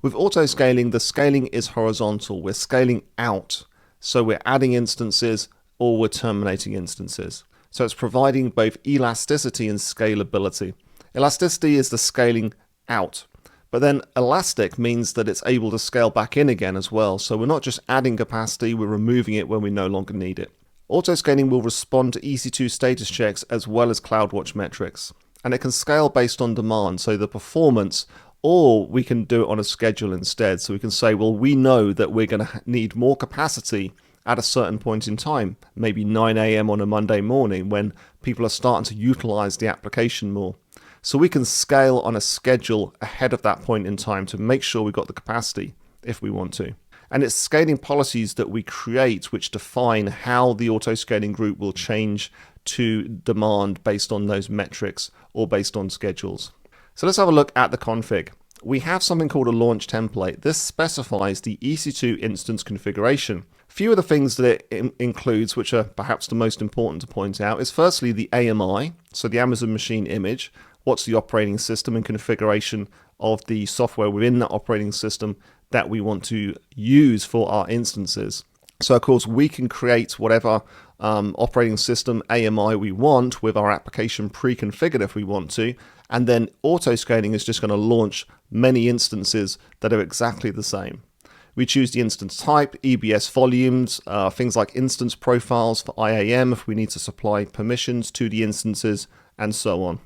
With auto-scaling, the scaling is horizontal. We're scaling out. So we're adding instances or we're terminating instances. So it's providing both elasticity and scalability. Elasticity is the scaling out. But then elastic means that it's able to scale back in again as well. So we're not just adding capacity, we're removing it when we no longer need it. Autoscaling will respond to EC2 status checks as well as CloudWatch metrics. And it can scale based on demand, so the performance, or we can do it on a schedule instead. So we can say, well, we know that we're going to need more capacity at a certain point in time, maybe 9 a.m. on a Monday morning when people are starting to utilize the application more. So we can scale on a schedule ahead of that point in time to make sure we've got the capacity if we want to. And it's scaling policies that we create which define how the auto-scaling group will change to demand based on those metrics or based on schedules. So let's have a look at the config. We have something called a launch template. This specifies the EC2 instance configuration. A few of the things that it includes, which are perhaps the most important to point out, is firstly the AMI, so the Amazon Machine Image. What's the operating system and configuration of the software within that operating system that we want to use for our instances. So of course we can create whatever operating system AMI we want with our application pre-configured if we want to, and then auto-scaling is just going to launch many instances that are exactly the same. We choose the instance type, EBS volumes, things like instance profiles for IAM if we need to supply permissions to the instances, and so on.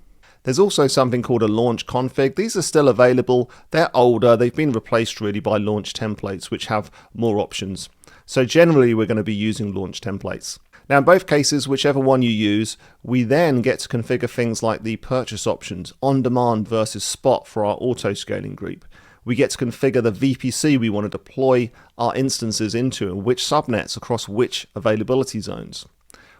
There's also something called a launch config. These are still available. They're older. They've been replaced really by launch templates, which have more options. So generally, we're going to be using launch templates. Now, in both cases, whichever one you use, we then get to configure things like the purchase options, on-demand versus spot for our auto-scaling group. We get to configure the VPC we want to deploy our instances into and which subnets across which availability zones.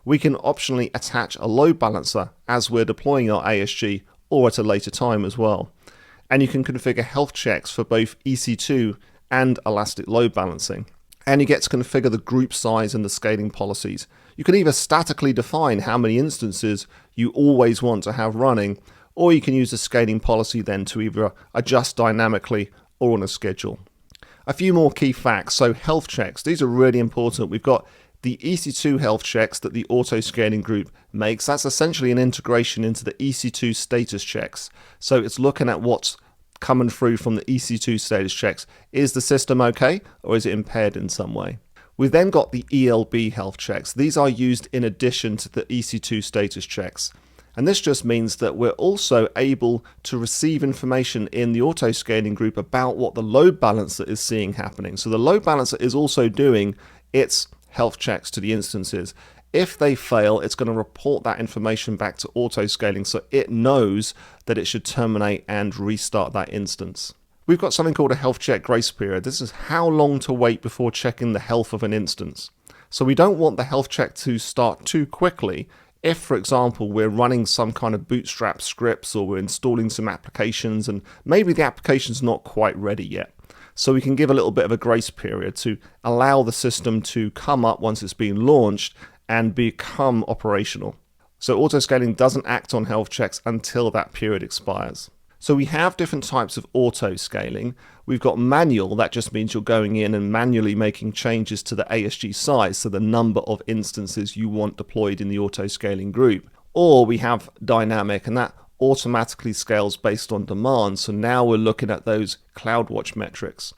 We can optionally attach a load balancer as we're deploying our ASG or at a later time as well. And you can configure health checks for both EC2 and elastic load balancing. And you get to configure the group size and the scaling policies. You can either statically define how many instances you always want to have running, or you can use the scaling policy then to either adjust dynamically or on a schedule. A few more key facts. So health checks, these are really important. We've got the EC2 health checks that the auto-scaling group makes. That's essentially an integration into the EC2 status checks. So it's looking at what's coming through from the EC2 status checks. Is the system okay, or is it impaired in some way? We've then got the ELB health checks. These are used in addition to the EC2 status checks. And this just means that we're also able to receive information in the auto-scaling group about what the load balancer is seeing happening. So the load balancer is also doing its health checks to the instances. If they fail, it's going to report that information back to auto-scaling so it knows that it should terminate and restart that instance. We've got something called a health check grace period. This is how long to wait before checking the health of an instance. So we don't want the health check to start too quickly. If, for example, we're running some kind of bootstrap scripts or we're installing some applications and maybe the application's not quite ready yet. So we can give a little bit of a grace period to allow the system to come up once it's been launched and become operational. So auto-scaling doesn't act on health checks until that period expires. So we have different types of auto-scaling. We've got manual, that just means you're going in and manually making changes to the ASG size, so the number of instances you want deployed in the auto-scaling group. Or we have dynamic, and that automatically scales based on demand. So now we're looking at those CloudWatch metrics.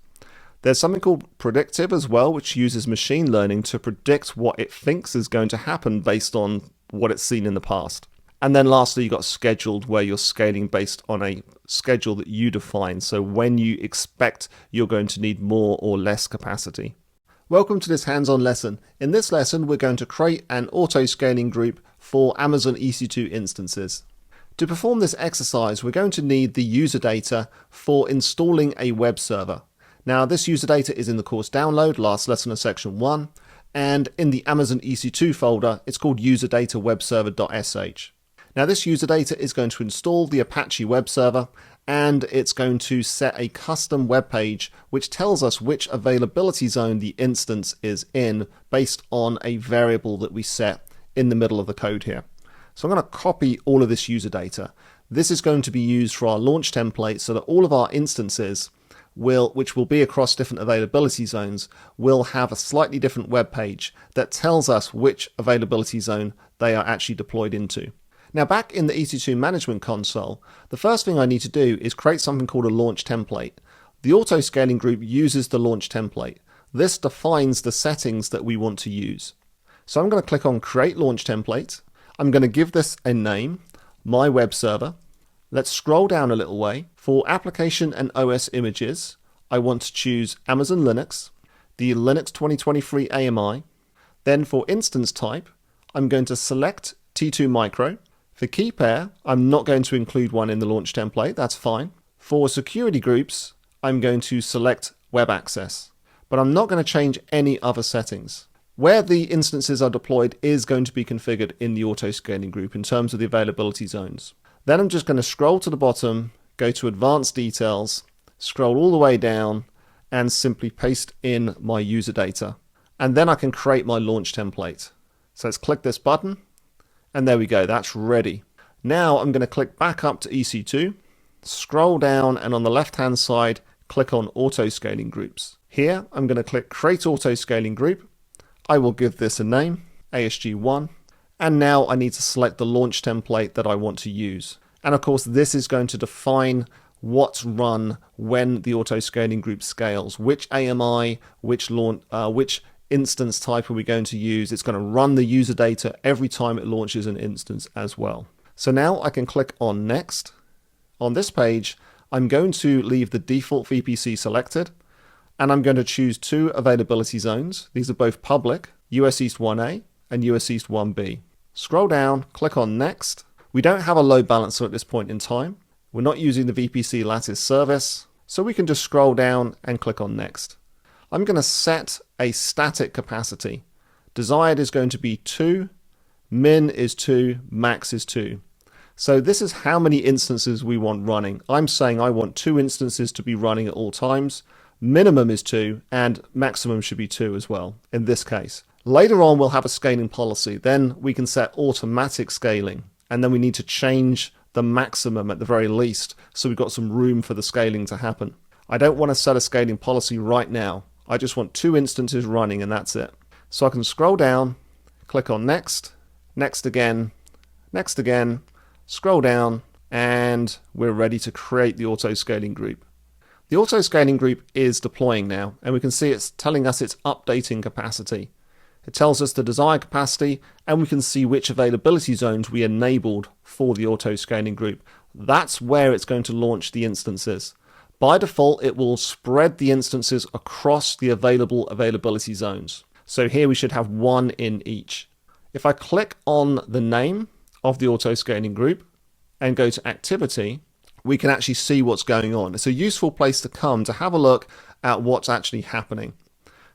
There's something called predictive as well, which uses machine learning to predict what it thinks is going to happen based on what it's seen in the past. And then lastly, you've got scheduled, where you're scaling based on a schedule that you define. So when you expect you're going to need more or less capacity. Welcome to this hands-on lesson. In this lesson, we're going to create an auto-scaling group for Amazon EC2 instances. To perform this exercise, we're going to need the user data for installing a web server. Now, this user data is in the course download, last lesson of section 1, and in the Amazon EC2 folder, it's called user data web server.sh. Now, this user data is going to install the Apache web server, and it's going to set a custom web page which tells us which availability zone the instance is in based on a variable that we set in the middle of the code here. So I'm going to copy all of this user data. This is going to be used for our launch template so that all of our instances which will be across different availability zones, will have a slightly different web page that tells us which availability zone they are actually deployed into. Now back in the EC2 management console, the first thing I need to do is create something called a launch template. The auto-scaling group uses the launch template. This defines the settings that we want to use. So I'm going to click on Create Launch Template. I'm going to give this a name, My Web Server. Let's scroll down a little way. For application and OS images, I want to choose Amazon Linux, the Linux 2023 AMI. Then for instance type, I'm going to select T2 Micro. For key pair, I'm not going to include one in the launch template, that's fine. For security groups, I'm going to select Web Access, but I'm not going to change any other settings. Where the instances are deployed is going to be configured in the auto-scaling group in terms of the availability zones. Then I'm just going to scroll to the bottom, go to Advanced Details, scroll all the way down, and simply paste in my user data. And then I can create my launch template. So let's click this button, and there we go, that's ready. Now I'm going to click back up to EC2, scroll down, and on the left-hand side, click on Auto-Scaling Groups. Here, I'm going to click Create Auto-Scaling Group. I will give this a name, ASG1. And now I need to select the launch template that I want to use. And of course, this is going to define what's run when the auto-scaling group scales. Which AMI, which instance type are we going to use? It's going to run the user data every time it launches an instance as well. So now I can click on Next. On this page, I'm going to leave the default VPC selected, and I'm going to choose two availability zones. These are both public, US East 1A and US East 1B. Scroll down, click on Next. We don't have a load balancer at this point in time. We're not using the VPC Lattice service, so we can just scroll down and click on Next. I'm going to set a static capacity. Desired is going to be 2, min is 2, max is 2. So this is how many instances we want running. I'm saying I want 2 instances to be running at all times. Minimum is 2, and maximum should be 2 as well, in this case. Later on, we'll have a scaling policy. Then we can set automatic scaling, and then we need to change the maximum at the very least, so we've got some room for the scaling to happen. I don't want to set a scaling policy right now. I just want 2 instances running, and that's it. So I can scroll down, click on Next, Next again, scroll down, and we're ready to create the auto-scaling group. The auto-scaling group is deploying now, and we can see it's telling us it's updating capacity. It tells us the desired capacity, and we can see which availability zones we enabled for the auto-scaling group. That's where it's going to launch the instances. By default, it will spread the instances across the available availability zones. So here we should have 1 in each. If I click on the name of the auto-scaling group and go to Activity, we can actually see what's going on. It's a useful place to come to have a look at what's actually happening.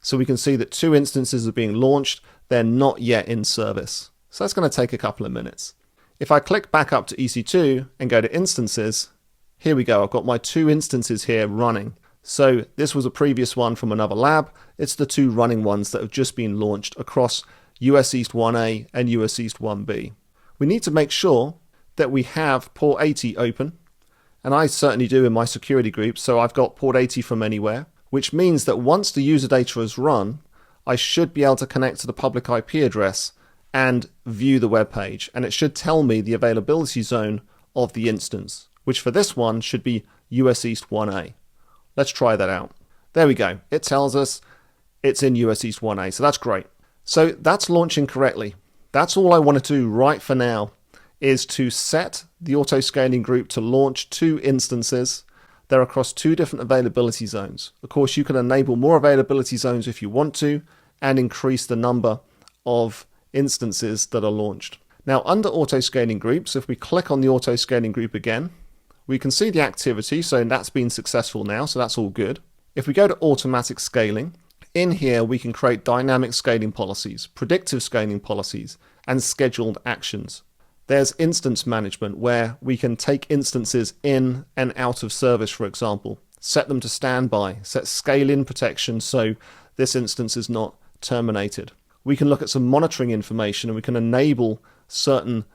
So we can see that 2 instances are being launched. They're not yet in service. So that's going to take a couple of minutes. If I click back up to EC2 and go to Instances, here we go. I've got my 2 instances here running. So this was a previous one from another lab. It's the 2 running ones that have just been launched across US East 1A and US East 1B. We need to make sure that we have port 80 open. And I certainly do in my security group. So I've got port 80 from anywhere, which means that once the user data is run, I should be able to connect to the public IP address and view the web page. And it should tell me the availability zone of the instance, which for this one should be US East 1A. Let's try that out. There we go. It tells us it's in US East 1A, so that's great. So that's launching correctly. That's all I want to do right for now, is to set the auto-scaling group to launch 2 instances. They're across 2 different availability zones. Of course, you can enable more availability zones if you want to, and increase the number of instances that are launched. Now, under auto-scaling groups, if we click on the auto-scaling group again, we can see the activity, so that's been successful now, so that's all good. If we go to automatic scaling, in here we can create dynamic scaling policies, predictive scaling policies, and scheduled actions. There's instance management, where we can take instances in and out of service, for example, set them to standby, set scale-in protection so this instance is not terminated. We can look at some monitoring information, and we can enable certain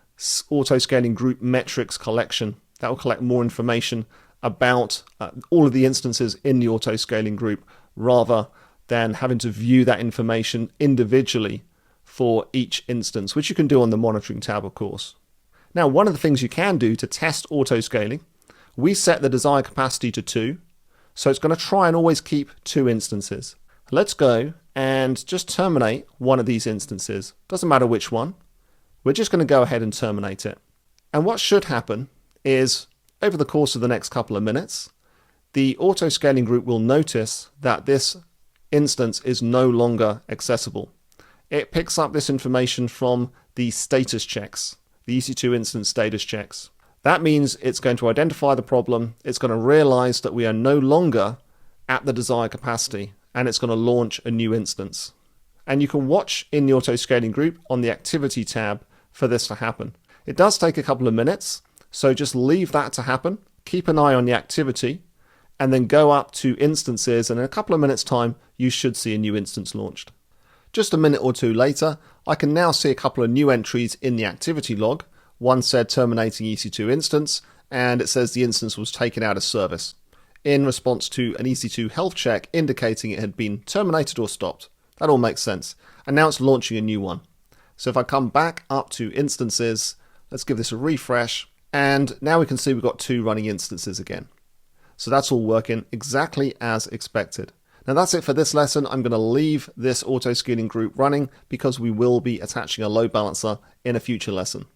auto-scaling group metrics collection. That will collect more information about all of the instances in the auto-scaling group rather than having to view that information individually for each instance, which you can do on the monitoring tab, of course. Now, one of the things you can do to test auto-scaling, we set the desired capacity to 2, so it's going to try and always keep 2 instances. Let's go and just terminate one of these instances. Doesn't matter which one. We're just going to go ahead and terminate it. And what should happen is, over the course of the next couple of minutes, the auto-scaling group will notice that this instance is no longer accessible. It picks up this information from the status checks, the EC2 instance status checks. That means it's going to identify the problem, it's going to realize that we are no longer at the desired capacity, and it's going to launch a new instance. And you can watch in the auto-scaling group on the activity tab for this to happen. It does take a couple of minutes, so just leave that to happen, keep an eye on the activity, and then go up to instances, and in a couple of minutes time you should see a new instance launched. Just a minute or two later, I can now see a couple of new entries in the activity log. One said terminating EC2 instance, and it says the instance was taken out of service in response to an EC2 health check indicating it had been terminated or stopped. That all makes sense. And now it's launching a new one. So if I come back up to instances, let's give this a refresh, and now we can see we've got 2 running instances again. So that's all working exactly as expected. Now that's it for this lesson. I'm going to leave this auto-scaling group running because we will be attaching a load balancer in a future lesson.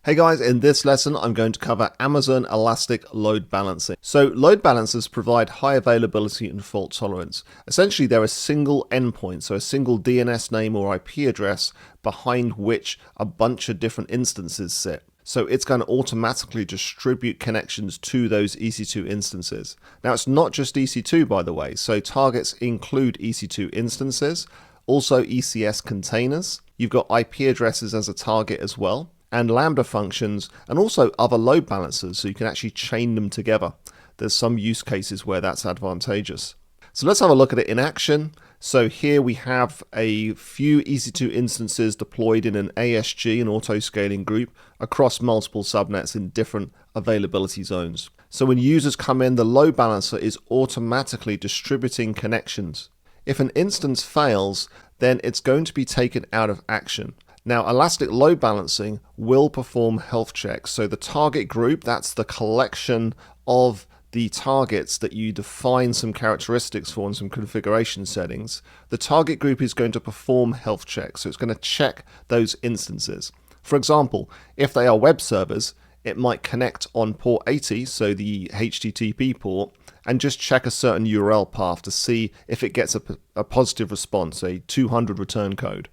Hey guys, in this lesson I'm going to cover Amazon Elastic Load Balancing. So load balancers provide high availability and fault tolerance. Essentially they're a single endpoint, so a single DNS name or IP address behind which a bunch of different instances sit. So it's going to automatically distribute connections to those EC2 instances. Now it's not just EC2 by the way, so targets include EC2 instances, also ECS containers. You've got IP addresses as a target as well, and Lambda functions, and also other load balancers, so you can actually chain them together. There's some use cases where that's advantageous. So let's have a look at it in action. So here we have a few EC2 instances deployed in an ASG, an auto-scaling group, across multiple subnets in different availability zones. So when users come in, the load balancer is automatically distributing connections. If an instance fails, then it's going to be taken out of action. Now, Elastic Load Balancing will perform health checks. So the target group, that's the collection of the targets that you define some characteristics for and some configuration settings. The target group is going to perform health checks. So it's going to check those instances. For example, if they are web servers, it might connect on port 80, so the HTTP port, and just check a certain URL path to see if it gets a positive response, a 200 return code.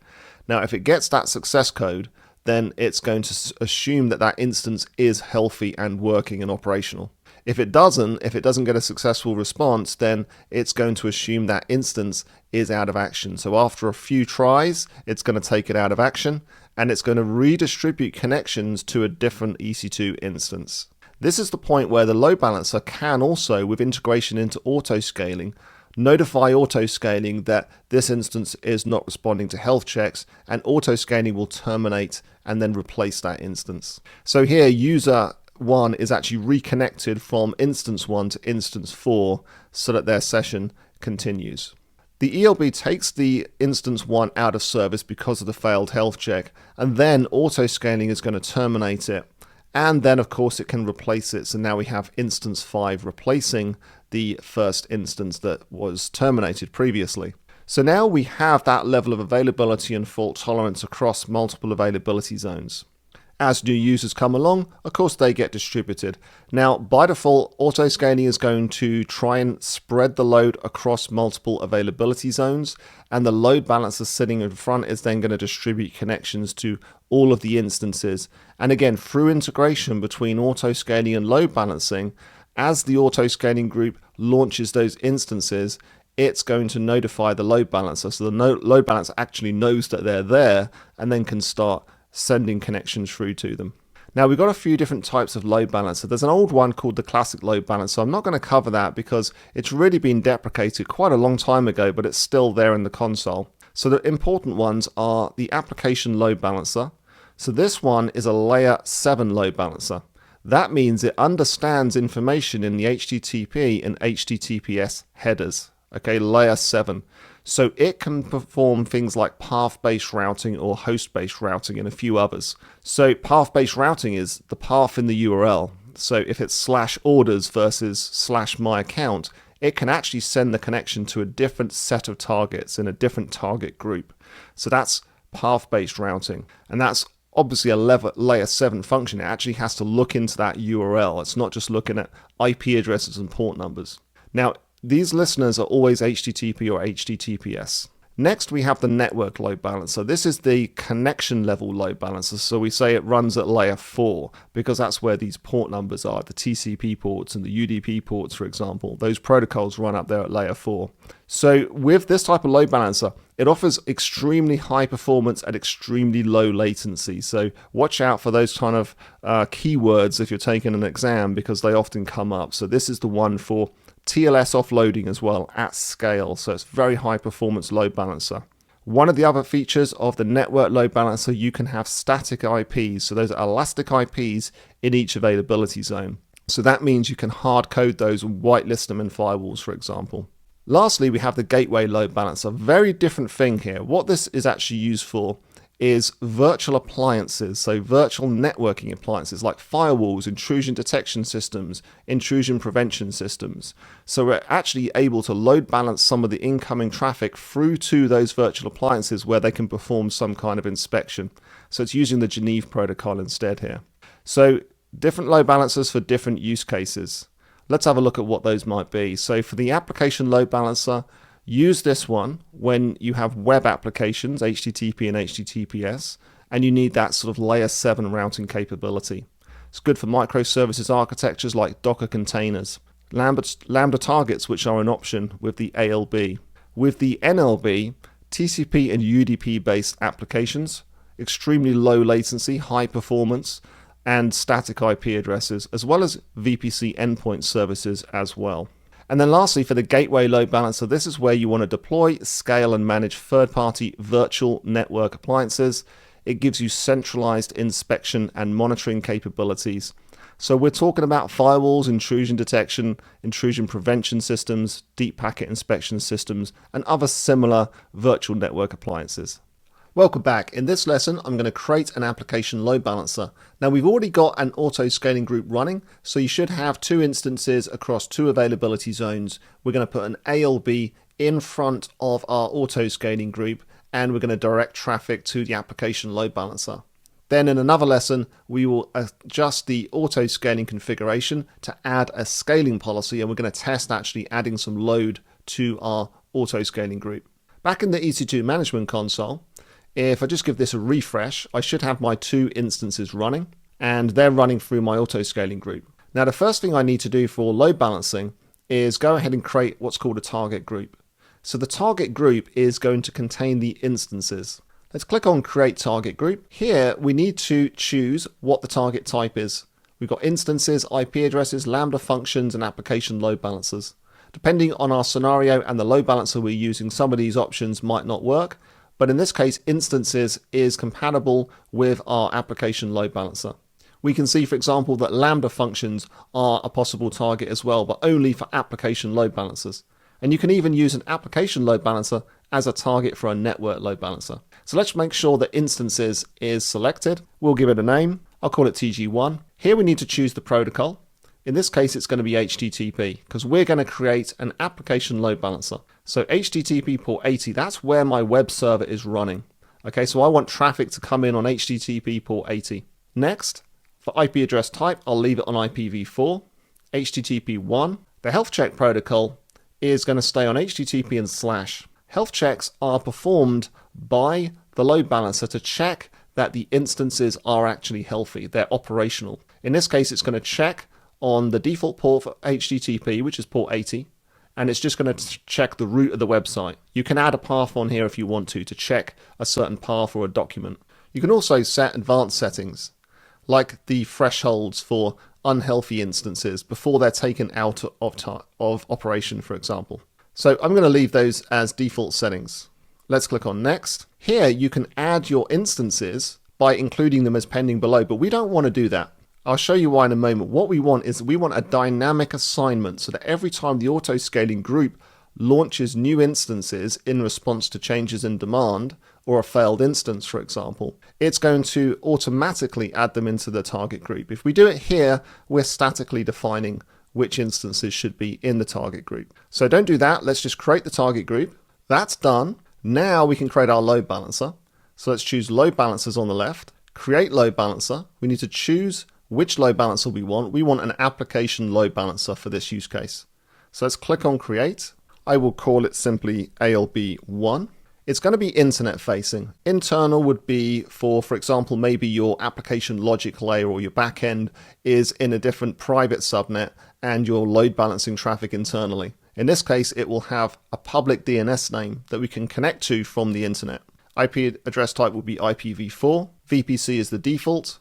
Now, if it gets that success code, then it's going to assume that that instance is healthy and working and operational. If it doesn't get a successful response, then it's going to assume that instance is out of action. So after a few tries, it's going to take it out of action, and it's going to redistribute connections to a different EC2 instance. This is the point where the load balancer can also, with integration into auto-scaling, notify auto-scaling that this instance is not responding to health checks, and auto-scaling will terminate and then replace that instance. So here, user 1 is actually reconnected from instance 1 to instance 4 so that their session continues. The ELB takes the instance 1 out of service because of the failed health check, and then auto-scaling is going to terminate it. And then, of course, it can replace it. So now we have instance 5 replacing the first instance that was terminated previously. So now we have that level of availability and fault tolerance across multiple availability zones. As new users come along, of course, they get distributed. Now, by default, auto-scaling is going to try and spread the load across multiple availability zones, and the load balancer sitting in front is then going to distribute connections to all of the instances. And again, through integration between auto-scaling and load balancing, as the auto-scaling group launches those instances, it's going to notify the load balancer. So the load balancer actually knows that they're there and then can start sending connections through to them. Now, we've got a few different types of load balancer. There's an old one called the classic load balancer. I'm not going to cover that because it's really been deprecated quite a long time ago, but it's still there in the console. So the important ones are the application load balancer. So this one is a layer 7 load balancer. That means it understands information in the HTTP and HTTPS headers. Okay, layer 7. So it can perform things like path-based routing or host-based routing and a few others. So path-based routing is the path in the URL. So if it's /orders versus /my_account, it can actually send the connection to a different set of targets in a different target group. So that's path-based routing. And that's obviously a layer 7 function. It actually has to look into that URL. It's not just looking at IP addresses and port numbers. Now, these listeners are always HTTP or HTTPS. Next, we have the network load balancer. This is the connection level load balancer. So we say it runs at layer 4 because that's where these port numbers are, the TCP ports and the UDP ports, for example. Those protocols run up there at layer 4. So with this type of load balancer, it offers extremely high performance at extremely low latency. So watch out for those kind of keywords if you're taking an exam because they often come up. So this is the one for TLS offloading as well at scale, so it's very high performance load balancer. One of the other features of the network load balancer, you can have static IPs, so those are elastic IPs in each availability zone. So that means you can hard code those and whitelist them in firewalls, for example. Lastly, we have the gateway load balancer. Very different thing here. What this is actually used for is virtual appliances, so virtual networking appliances like firewalls, intrusion detection systems, intrusion prevention systems. So we're actually able to load balance some of the incoming traffic through to those virtual appliances where they can perform some kind of inspection. So it's using the Geneva protocol instead here. So different load balancers for different use cases. Let's have a look at what those might be. So for the application load balancer, use this one when you have web applications, HTTP and HTTPS, and you need that sort of layer 7 routing capability. It's good for microservices architectures like Docker containers, Lambda targets, which are an option with the ALB. With the NLB, TCP and UDP based applications, extremely low latency, high performance, and static IP addresses, as well as VPC endpoint services as well. And then lastly, for the gateway load balancer, this is where you want to deploy, scale, and manage third-party virtual network appliances. It gives you centralized inspection and monitoring capabilities. So we're talking about firewalls, intrusion detection, intrusion prevention systems, deep packet inspection systems, and other similar virtual network appliances. Welcome back. In this lesson, I'm going to create an application load balancer. Now we've already got an auto scaling group running, so you should have 2 instances across 2 availability zones. We're going to put an ALB in front of our auto scaling group, and we're going to direct traffic to the application load balancer. Then in another lesson, we will adjust the auto scaling configuration to add a scaling policy, and we're going to test actually adding some load to our auto scaling group. Back in the EC2 management console, if I just give this a refresh, I should have my 2 instances running, and they're running through my auto-scaling group. Now, the first thing I need to do for load balancing is go ahead and create what's called a target group. So the target group is going to contain the instances. Let's click on Create Target Group. Here, we need to choose what the target type is. We've got instances, IP addresses, Lambda functions, and application load balancers. Depending on our scenario and the load balancer we're using, some of these options might not work. But in this case, instances is compatible with our application load balancer. We can see, for example, that Lambda functions are a possible target as well, but only for application load balancers. And you can even use an application load balancer as a target for a network load balancer. So let's make sure that instances is selected. We'll give it a name. I'll call it TG1. Here we need to choose the protocol. In this case, it's going to be HTTP because we're going to create an application load balancer. So HTTP port 80, that's where my web server is running. Okay, so I want traffic to come in on HTTP port 80. Next, for IP address type, I'll leave it on IPv4. HTTP 1. The health check protocol is going to stay on HTTP and /. Health checks are performed by the load balancer to check that the instances are actually healthy, they're operational. In this case, it's going to check on the default port for HTTP, which is port 80, and it's just going to check the root of the website. You can add a path on here if you want to check a certain path or a document. You can also set advanced settings, like the thresholds for unhealthy instances before they're taken out of operation, for example. So I'm going to leave those as default settings. Let's click on Next. Here you can add your instances by including them as pending below, but we don't want to do that. I'll show you why in a moment. What we want is we want a dynamic assignment so that every time the auto-scaling group launches new instances in response to changes in demand, or a failed instance, for example, it's going to automatically add them into the target group. If we do it here, we're statically defining which instances should be in the target group. So don't do that. Let's just create the target group. That's done. Now we can create our load balancer. So let's choose load balancers on the left, create load balancer. We need to choose which load balancer we want. We want an application load balancer for this use case. So let's click on create. I will call it simply ALB1. It's going to be internet facing. Internal would be for example, maybe your application logic layer or your backend is in a different private subnet and you're load balancing traffic internally. In this case, it will have a public DNS name that we can connect to from the internet. IP address type will be IPv4. VPC is the default.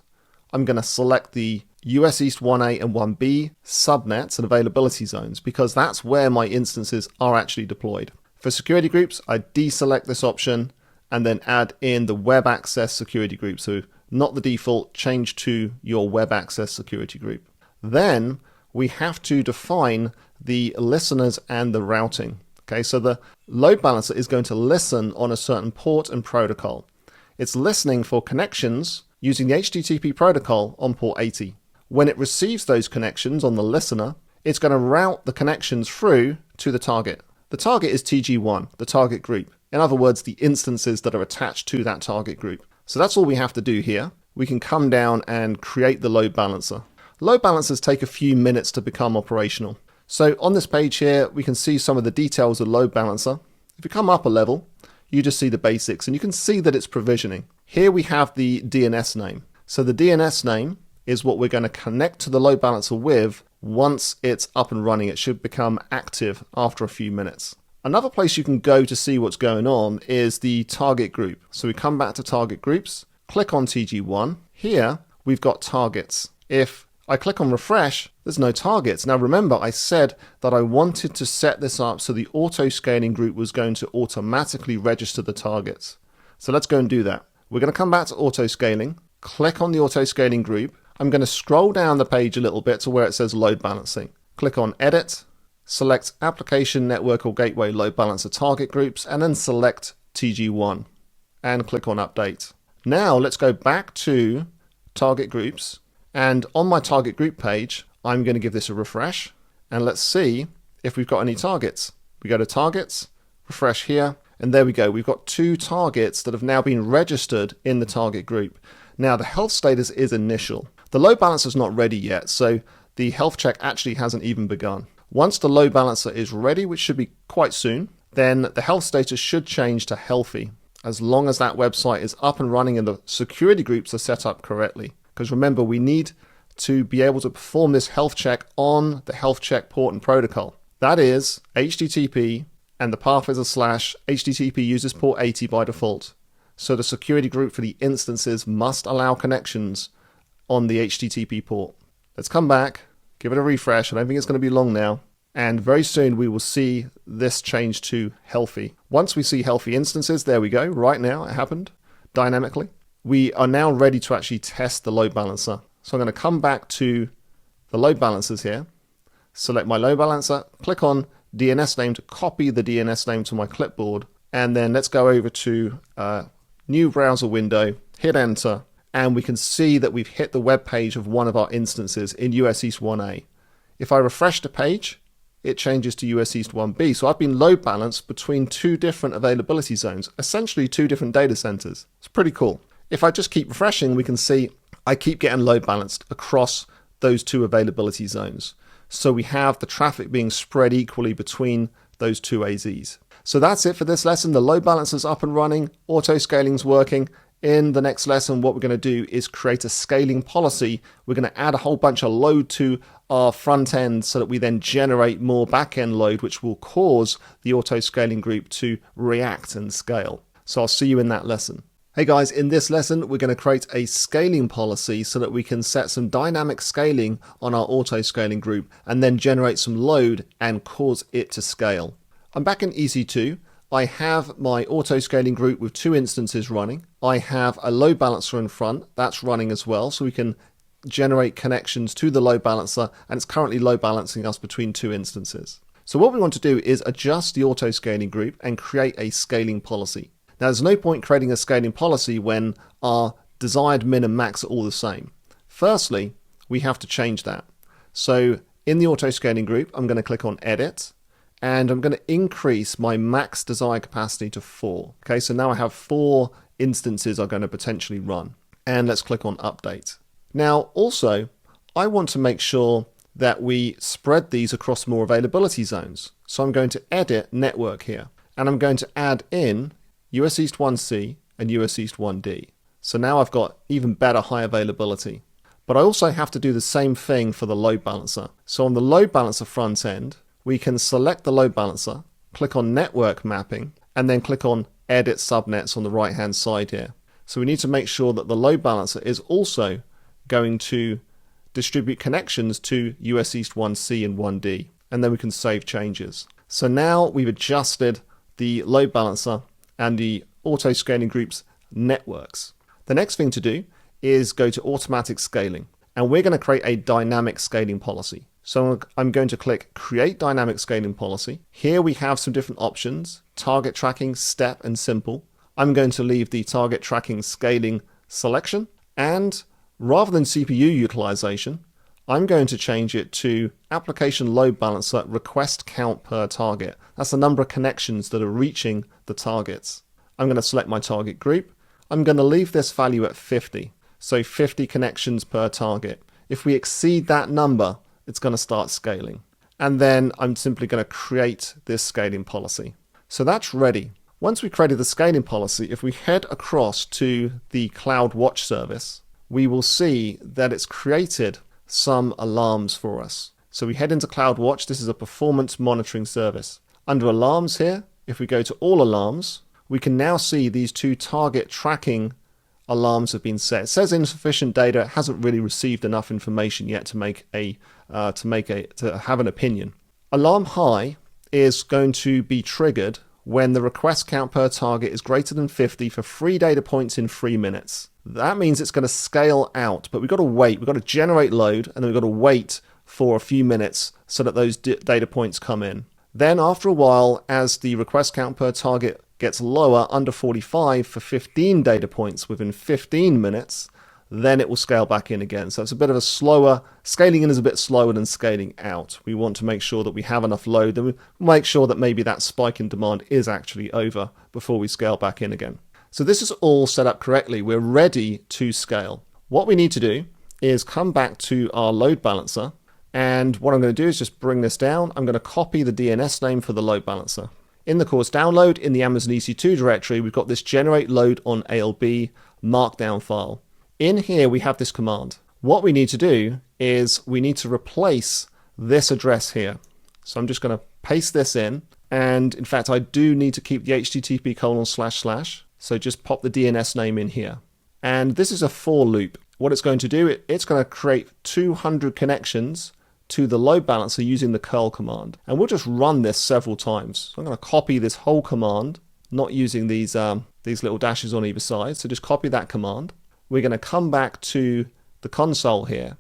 I'm going to select the US East 1A and 1B subnets and availability zones because that's where my instances are actually deployed. For security groups, I deselect this option and then add in the web access security group. So not the default, change to your web access security group. Then we have to define the listeners and the routing. Okay, so the load balancer is going to listen on a certain port and protocol. It's listening for connections using the HTTP protocol on port 80. When it receives those connections on the listener, it's going to route the connections through to the target. The target is TG1, the target group. In other words, the instances that are attached to that target group. So that's all we have to do here. We can come down and create the load balancer. Load balancers take a few minutes to become operational. So on this page here, we can see some of the details of load balancer. If you come up a level, you just see the basics and you can see that it's provisioning. Here we have the DNS name. So the DNS name is what we're going to connect to the load balancer with. Once it's up and running, it should become active after a few minutes. Another place you can go to see what's going on is the target group. So we come back to target groups, click on TG1. Here we've got targets. If I click on refresh, there's no targets. Now remember, I said that I wanted to set this up so the auto-scaling group was going to automatically register the targets. So let's go and do that. We're going to come back to auto-scaling, click on the auto-scaling group. I'm going to scroll down the page a little bit to where it says load balancing. Click on edit, select application, network or gateway load balancer target groups, and then select TG1 and click on update. Now let's go back to target groups, and on my target group page, I'm going to give this a refresh and let's see if we've got any targets. We go to targets, refresh here, and there we go. We've got 2 targets that have now been registered in the target group. Now the health status is initial. The load balancer is not ready yet, so the health check actually hasn't even begun. Once the load balancer is ready, which should be quite soon, then the health status should change to healthy, as long as that website is up and running and the security groups are set up correctly. Because remember, we need to be able to perform this health check on the health check port and protocol. That is HTTP, and the path is / HTTP uses port 80 by default. So the security group for the instances must allow connections on the HTTP port. Let's come back, give it a refresh. I don't think it's going to be long now. And very soon we will see this change to healthy. Once we see healthy instances, there we go. Right now it happened dynamically. We are now ready to actually test the load balancer. So I'm going to come back to the load balancers here, select my load balancer, click on DNS name to copy the DNS name to my clipboard. And then let's go over to new browser window, hit enter. And we can see that we've hit the web page of one of our instances in US East 1A. If I refresh the page, it changes to US East 1B. So I've been load balanced between 2 different availability zones, essentially 2 different data centers. It's pretty cool. If I just keep refreshing, we can see I keep getting load balanced across those 2 availability zones. So we have the traffic being spread equally between those 2 AZs. So that's it for this lesson. The load balancer's up and running, auto-scaling's working. In the next lesson, what we're going to do is create a scaling policy. We're going to add a whole bunch of load to our front end so that we then generate more back end load, which will cause the auto scaling group to react and scale. So I'll see you in that lesson. Hey guys, in this lesson, we're going to create a scaling policy so that we can set some dynamic scaling on our auto scaling group and then generate some load and cause it to scale. I'm back in EC2. I have my auto scaling group with 2 instances running. I have a load balancer in front that's running as well, so we can generate connections to the load balancer, and it's currently load balancing us between 2 instances. So what we want to do is adjust the auto scaling group and create a scaling policy. Now there's no point creating a scaling policy when our desired min and max are all the same. Firstly, we have to change that. So in the auto scaling group, I'm going to click on edit, and I'm going to increase my max desired capacity to 4. Okay, so now I have 4 instances are going to potentially run. And let's click on update. Now also, I want to make sure that we spread these across more availability zones. So I'm going to edit network here, and I'm going to add in US East 1C and US East 1D. So now I've got even better high availability. But I also have to do the same thing for the load balancer. So on the load balancer front end, we can select the load balancer, click on network mapping, and then click on edit subnets on the right hand side here. So we need to make sure that the load balancer is also going to distribute connections to US East 1C and 1D, and then we can save changes. So now we've adjusted the load balancer and the auto scaling group's networks. The next thing to do is go to automatic scaling, and we're going to create a dynamic scaling policy. So I'm going to click create dynamic scaling policy. Here we have some different options: target tracking, step, and simple. I'm going to leave the target tracking scaling selection, and rather than CPU utilization, I'm going to change it to application load balancer request count per target. That's the number of connections that are reaching the targets. I'm going to select my target group. I'm going to leave this value at 50. So 50 connections per target. If we exceed that number, it's going to start scaling. And then I'm simply going to create this scaling policy. So that's ready. Once we've created the scaling policy, if we head across to the Cloud Watch service, we will see that it's created some alarms for us. So we head into Cloud Watch. This is a performance monitoring service. Under alarms here, if we go to all alarms, we can now see these 2 target tracking alarms have been set. It says insufficient data. It hasn't really received enough information yet to have an opinion. Alarm high is going to be triggered when the request count per target is greater than 50 for 3 data points in 3 minutes. That means it's going to scale out, but we've got to wait. We've got to generate load, and then we've got to wait for a few minutes so that those data points come in. Then after a while, as the request count per target gets lower, under 45 for 15 data points within 15 minutes, then it will scale back in again. So it's a bit of a slower, scaling in is a bit slower than scaling out. We want to make sure that we have enough load, then we make sure that maybe that spike in demand is actually over before we scale back in again. So this is all set up correctly. We're ready to scale. What we need to do is come back to our load balancer, and what I'm going to do is just bring this down. I'm going to copy the DNS name for the load balancer. In the course download, in the Amazon EC2 directory, we've got this generate load on ALB markdown file. In here, we have this command. What we need to do is we need to replace this address here. So I'm just going to paste this in. And in fact, I do need to keep the http://. So just pop the DNS name in here. And this is a for loop. What it's going to do, it's going to create 200 connections to the load balancer using the curl command. And we'll just run this several times. So I'm going to copy this whole command, not using these little dashes on either side. So just copy that command. We're going to come back to the console here,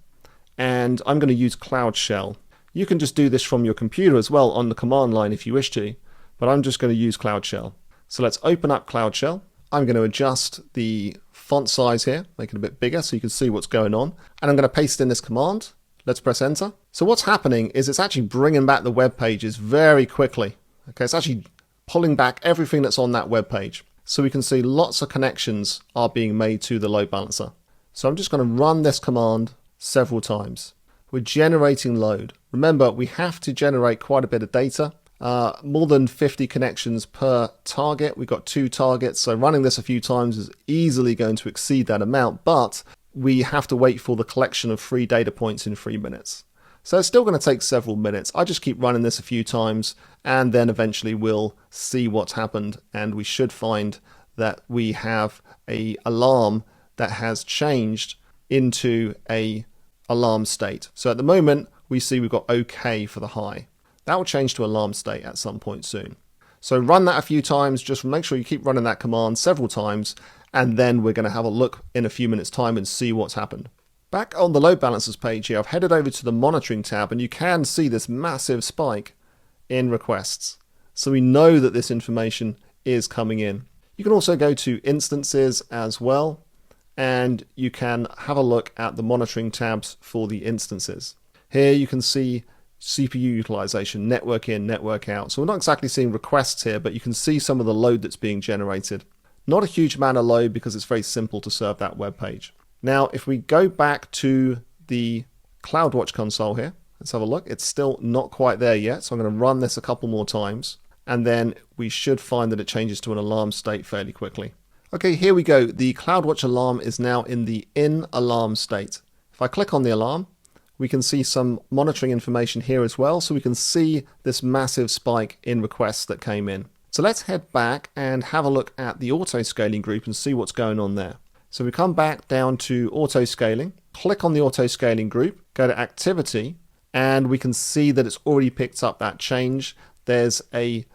and I'm going to use Cloud Shell. You can just do this from your computer as well on the command line if you wish to, but I'm just going to use Cloud Shell. So let's open up Cloud Shell. I'm going to adjust the font size here, make it a bit bigger so you can see what's going on. And I'm going to paste in this command. Let's press enter. So what's happening is it's actually bringing back the web pages very quickly. Okay, it's actually pulling back everything that's on that web page. So we can see lots of connections are being made to the load balancer. So I'm just going to run this command several times. We're generating load. Remember, we have to generate quite a bit of data. More than 50 connections per target. We've got 2 targets, so running this a few times is easily going to exceed that amount, but we have to wait for the collection of 3 data points in 3 minutes. So it's still going to take several minutes. I just keep running this a few times, and then eventually we'll see what's happened, and we should find that we have an alarm that has changed into a alarm state. So at the moment, we see we've got OK for the high. That will change to alarm state at some point soon. So run that a few times, just make sure you keep running that command several times, and then we're going to have a look in a few minutes time and see what's happened. Back on the load balancers page here, I've headed over to the monitoring tab, and you can see this massive spike in requests. So we know that this information is coming in. You can also go to instances as well, and you can have a look at the monitoring tabs for the instances. Here you can see CPU utilization, network in, network out. So we're not exactly seeing requests here, but you can see some of the load that's being generated. Not a huge amount of load because it's very simple to serve that web page. Now, if we go back to the CloudWatch console here, let's have a look. It's still not quite there yet, so I'm going to run this a couple more times, and then we should find that it changes to an alarm state fairly quickly. Okay, here we go. The CloudWatch alarm is now in the in alarm state. If I click on the alarm, we can see some monitoring information here as well, so we can see this massive spike in requests that came in. So let's head back and have a look at the auto-scaling group and see what's going on there. So we come back down to auto-scaling, click on the auto-scaling group, go to activity, and we can see that it's already picked up that change. There's a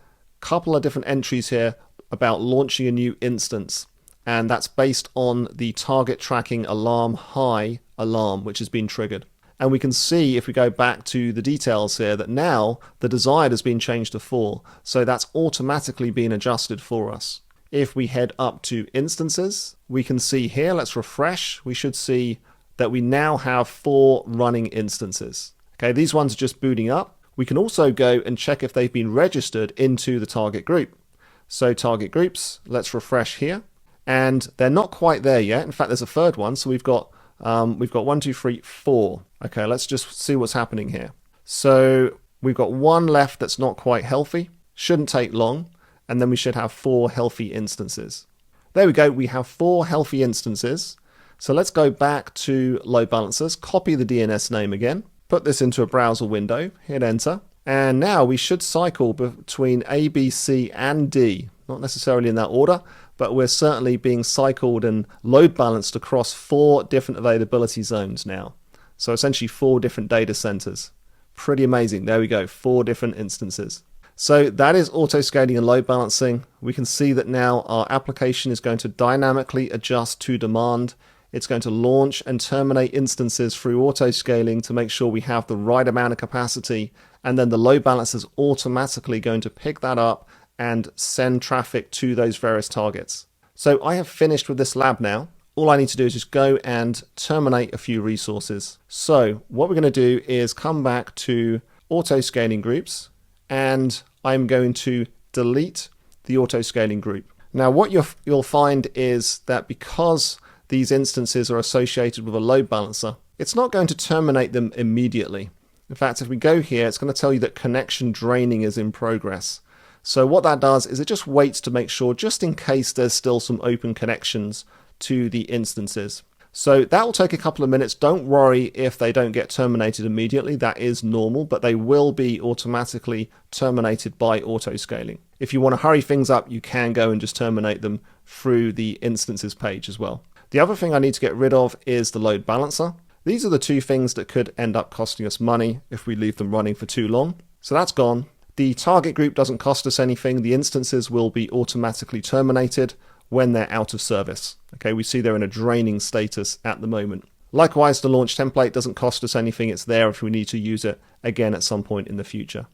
couple of different entries here about launching a new instance, and that's based on the target tracking alarm high alarm, which has been triggered. And we can see, if we go back to the details here, that now the desired has been changed to 4, so that's automatically been adjusted for us. If we head up to instances, we can see here, let's refresh, we should see that we now have 4 running instances. Okay, these ones are just booting up. We can also go and check if they've been registered into the target group. So target groups, let's refresh here. And they're not quite there yet. In fact, there's a third one. So we've got 1, 2, 3, 4. Okay, let's just see what's happening here. So we've got 1 left that's not quite healthy. Shouldn't take long. And then we should have 4 healthy instances. There we go. We have 4 healthy instances. So let's go back to load balancers, copy the DNS name again, put this into a browser window, hit enter. And now we should cycle between A, B, C, and D. Not necessarily in that order, but we're certainly being cycled and load balanced across 4 different availability zones now. So essentially 4 different data centers. Pretty amazing. There we go, 4 different instances. So that is auto-scaling and load balancing. We can see that now our application is going to dynamically adjust to demand. It's going to launch and terminate instances through auto-scaling to make sure we have the right amount of capacity. And then the load balancer is automatically going to pick that up and send traffic to those various targets. So I have finished with this lab now. All I need to do is just go and terminate a few resources. So what we're going to do is come back to auto-scaling groups, and I'm going to delete the auto-scaling group. Now what you'll find is that because these instances are associated with a load balancer, it's not going to terminate them immediately. In fact, if we go here, it's going to tell you that connection draining is in progress. So what that does is it just waits to make sure, just in case there's still some open connections to the instances. So that will take a couple of minutes. Don't worry if they don't get terminated immediately. That is normal, but they will be automatically terminated by auto-scaling. If you want to hurry things up, you can go and just terminate them through the instances page as well. The other thing I need to get rid of is the load balancer. These are the 2 things that could end up costing us money if we leave them running for too long. So that's gone. The target group doesn't cost us anything. The instances will be automatically terminated when they're out of service. Okay, we see they're in a draining status at the moment. Likewise, the launch template doesn't cost us anything. It's there if we need to use it again at some point in the future.